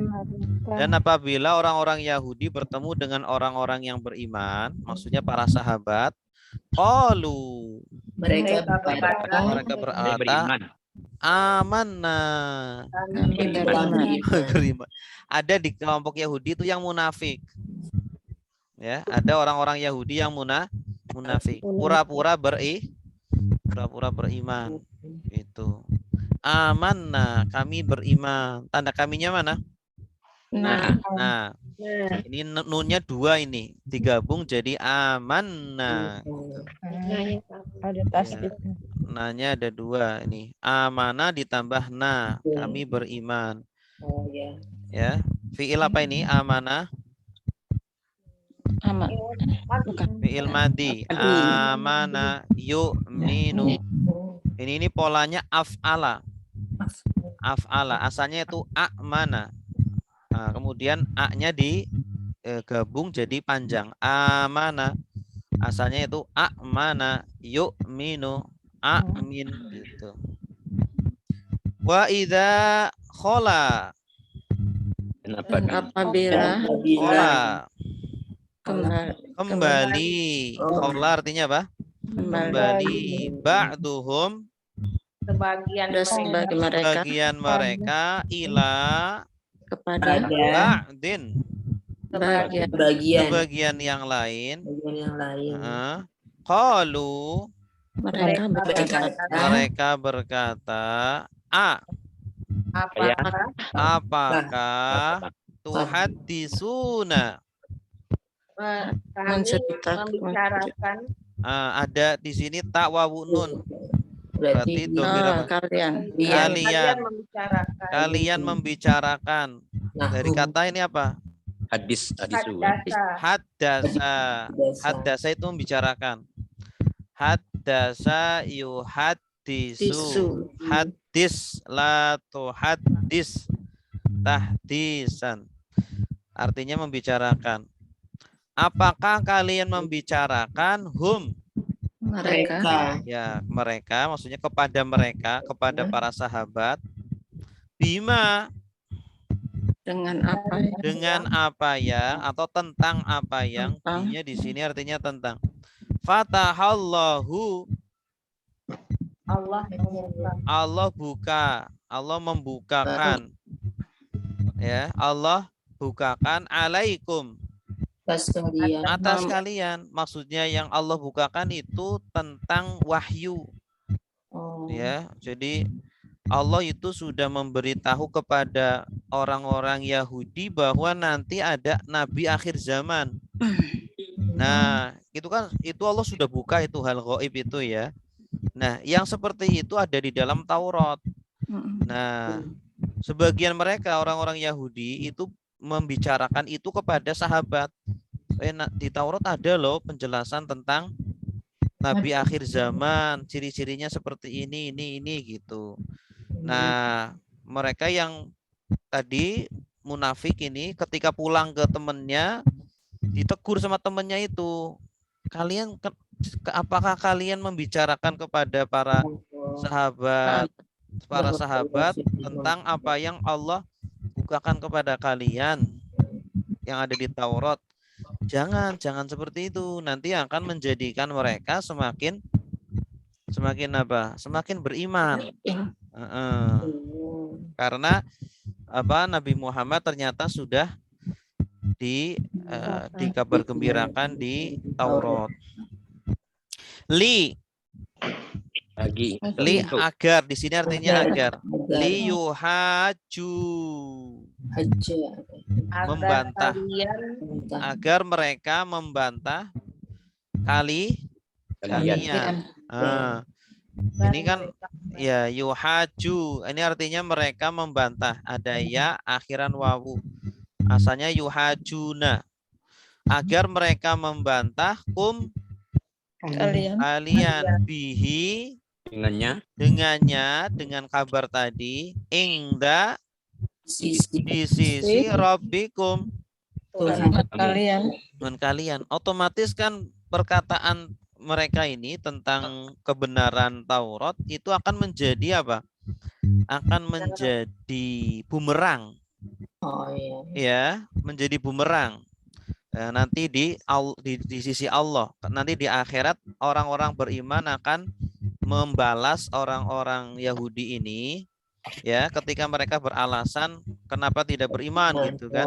Dan apabila orang-orang Yahudi bertemu dengan orang-orang yang beriman, maksudnya para sahabat, Qalu. Mereka berkata, Mereka berkata, beriman. amanna. kami beriman. Beriman. Ada di kelompok Yahudi itu yang munafik. Ya, ada orang-orang Yahudi yang munafik. Pura-pura beriman. Itu. Amanna, kami beriman. Tanda kaminya mana? Nah, ini nunnya 2 ini digabung jadi amanna. Ada tasbih. Nanya ada 2 ini. Amana ditambah na, kami beriman. Oh ya. Ya, fiil apa ini? Amana. Fiil madi. Amana yu'minu. Ini polanya af'ala. Af'ala. Asalnya itu a'mana. Nah, kemudian a-nya digabung jadi panjang. Amana. Asalnya itu a'mana yu'minu. Amin gitu. Wa idza khala. Kenapa? Apabila Khala. kembali Kembali. Khala artinya apa? Kembali. Ba'duhum. Sebagian Sebagian mereka ila kepada ba'din. Bagian yang lain. yang lain. Qalu. mereka berkata, apakah tuhaddisuna? membicarakan Ada di sini tak wawu nun. Berarti domir apa? Kalian membicarakan. Dari kata ini apa? Hadisu. Haddasa itu membicarakan. Haddasa yuhaddisu. Haddis la tuhaddis. Tahdisan. Artinya membicarakan. Apakah kalian membicarakan mereka Ya, mereka maksudnya kepada mereka, kepada para sahabat. Bima dengan apa ya atau tentang apa yang binya di sini artinya tentang. Fatahallahu, Allah buka, Allah membukakan. Ya, Allah bukakan alaikum atas kalian. Maksudnya yang Allah bukakan itu tentang wahyu. Ya, jadi Allah itu sudah memberitahu kepada orang-orang Yahudi bahwa nanti ada nabi akhir zaman. Nah, itu Allah sudah buka itu hal gaib itu ya. Nah, yang seperti itu ada di dalam Taurat. Nah, sebagian mereka orang-orang Yahudi itu membicarakan itu kepada sahabat. Di Taurat ada loh penjelasan tentang nabi akhir zaman, ciri-cirinya seperti ini gitu. Nah, mereka yang tadi munafik ini ketika pulang ke temannya ditegur sama temannya itu, apakah kalian membicarakan kepada para sahabat tentang apa yang Allah bukakan kepada kalian yang ada di Taurat? Jangan seperti itu. Nanti akan menjadikan mereka semakin apa? Semakin beriman. Karena Nabi Muhammad ternyata sudah dikabar gembirakan di Taurat. Li agar, di sini artinya agar. Li yuhaju, membantah, agar mereka membantah kalian. Ini kan ya yuhaju, ini artinya mereka membantah. Ada ya akhiran wawu. Asalnya yuhajuna, agar mereka membantah kalian bihi, dengannya, dengan kabar tadi, ingda, di sisi rabbikum, kalian. Otomatis kan perkataan mereka ini tentang kebenaran Taurat itu akan menjadi apa? Akan menjadi bumerang. Ya, menjadi bumerang. nanti di sisi Allah. Nanti di akhirat orang-orang beriman akan membalas orang-orang Yahudi ini ya ketika mereka beralasan kenapa tidak beriman gitu kan.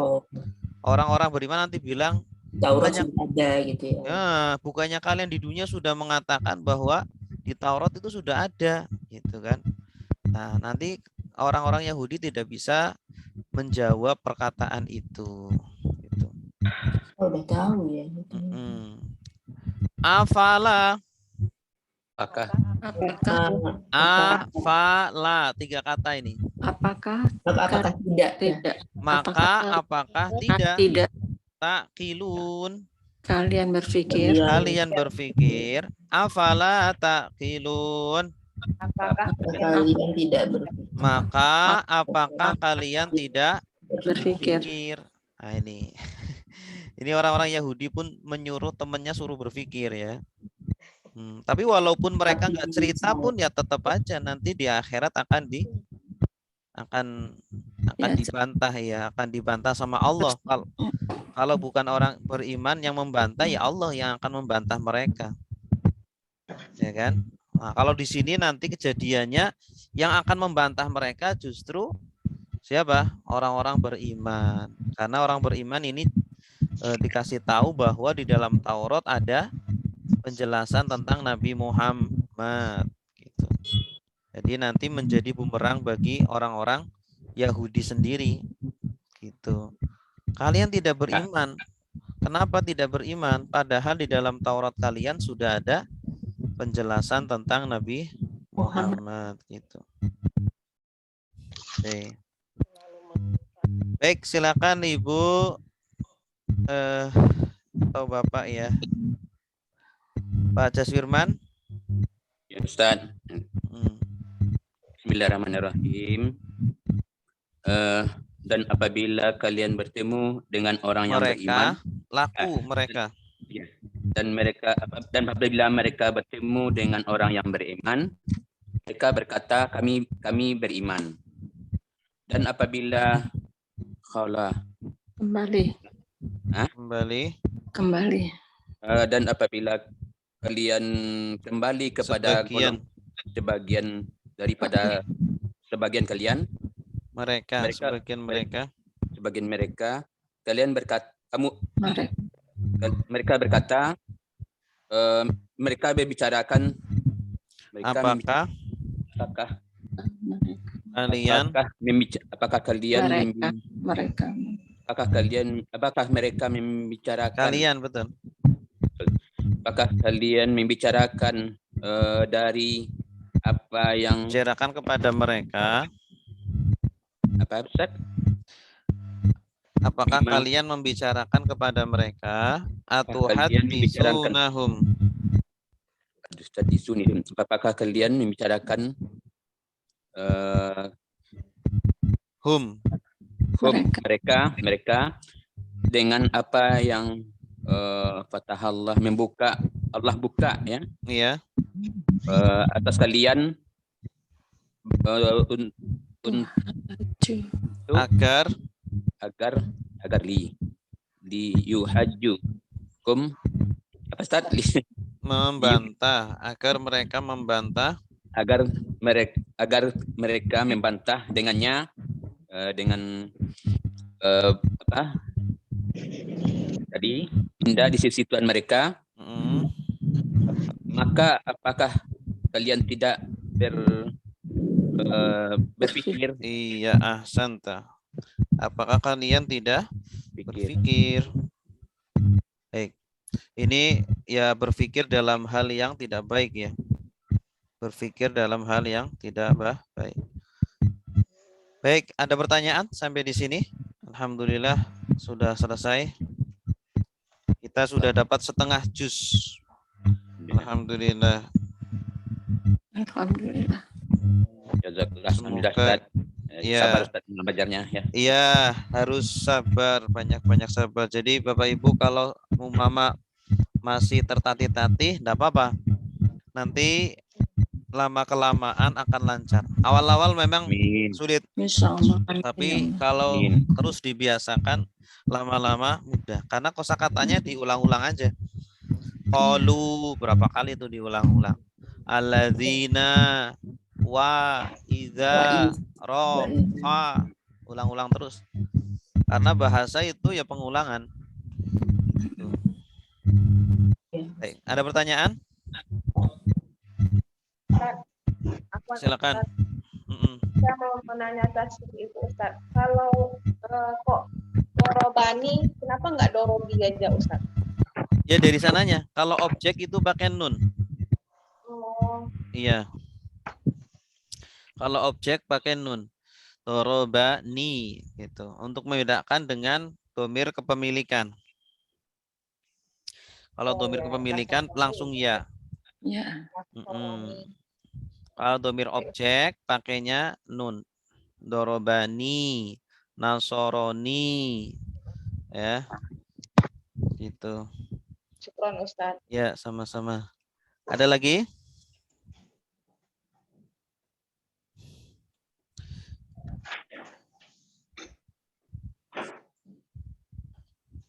Orang-orang beriman nanti bilang Taurat sudah ada gitu ya. Bukannya kalian di dunia sudah mengatakan bahwa di Taurat itu sudah ada gitu kan. Nah, nanti orang-orang Yahudi tidak bisa menjawab perkataan itu gitu. Udah tahu ya. Afala. Apakah? Afala, 3 kata ini. Apakah tidak? Tidak. Maka apakah tidak? Tidak. Takilun. Kalian berpikir. Kalian berpikir. Afala takilun. Apakah kalian tidak berpikir? Maka apakah kalian tidak berpikir? Nah, ini orang-orang Yahudi pun menyuruh temannya suruh berpikir ya. Tapi walaupun mereka nggak cerita pun ya tetap aja nanti di akhirat akan dibantah ya, akan dibantah sama Allah. Kalau bukan orang beriman yang membantah, ya Allah yang akan membantah mereka. Ya kan? Nah, kalau di sini nanti kejadiannya yang akan membantah mereka justru siapa? Orang-orang beriman. Karena orang beriman ini dikasih tahu bahwa di dalam Taurat ada penjelasan tentang Nabi Muhammad gitu. Jadi nanti menjadi bumerang bagi orang-orang Yahudi sendiri gitu. Kalian tidak beriman. Kenapa tidak beriman? Padahal di dalam Taurat kalian sudah ada penjelasan tentang Nabi Muhammad gitu. Oke. Baik, silakan Ibu atau Bapak ya. Pak Jaswirman. Ya, Ustaz. Bismillahirrahmanirrahim. Dan apabila kalian bertemu dengan orang yang beriman, mereka. Ya. Dan apabila mereka bertemu dengan orang yang beriman, mereka berkata kami beriman. Dan apabila kembali. Dan apabila kalian kembali kepada sebagian daripada sebagian kalian, sebagian mereka kalian berkata mereka berkata mereka membicarakan apakah mereka membicarakan kalian betul. Apakah kalian membicarakan dari apa yang bicarakan kepada mereka? Apa Ustaz? Apakah kalian membicarakan kepada mereka atau haditsunahum? Apakah kalian membicarakan mereka dengan apa yang Allah buka ya. Iya. Atas kalian agar li yuhajjukum apa Ustaz? Membantah, agar mereka membantah, agar mereka membantah dengannya dengan apa tadi indah di sisi Tuhan mereka. Maka apakah kalian tidak berpikir? Iya, ahsanta. Apakah kalian tidak berpikir? Baik. Ini ya berpikir dalam hal yang tidak baik ya. Berpikir dalam hal yang tidak baik. Baik, ada pertanyaan sampai di sini? Alhamdulillah sudah selesai. Kita sudah dapat setengah juz. Alhamdulillah. Alhamdulillah. Alhamdulillah Ustaz. Sabar Ustaz belajarnya ya. Iya, harus sabar, banyak-banyak sabar. Jadi Bapak Ibu kalau Mama masih tertatih-tatih, enggak apa-apa. Nanti lama-kelamaan akan lancar. Awal-awal memang sulit. Insyaallah. Tapi kalau terus dibiasakan, lama-lama mudah. Karena kosakatanya diulang-ulang aja. Qalu berapa kali itu diulang-ulang. Alladzina wa idza rafa, ulang-ulang terus. Karena bahasa itu ya pengulangan. Baik, ada pertanyaan? Silakan. Saya mau menanya tasbih itu Ustaz. Kalau kok dorobani, kenapa nggak dorobi aja Ustaz? Ya dari sananya. Kalau objek itu pakai nun. Oh, Iya. Kalau objek pakai nun. Dorobani gitu. Untuk membedakan dengan domir kepemilikan. Kalau domir kepemilikan langsung ya. Ya. Kalau domir objek pakainya nun. Dorobani, nasoroni, ya, gitu. syukron Ustaz. Ya, sama-sama. Ada lagi?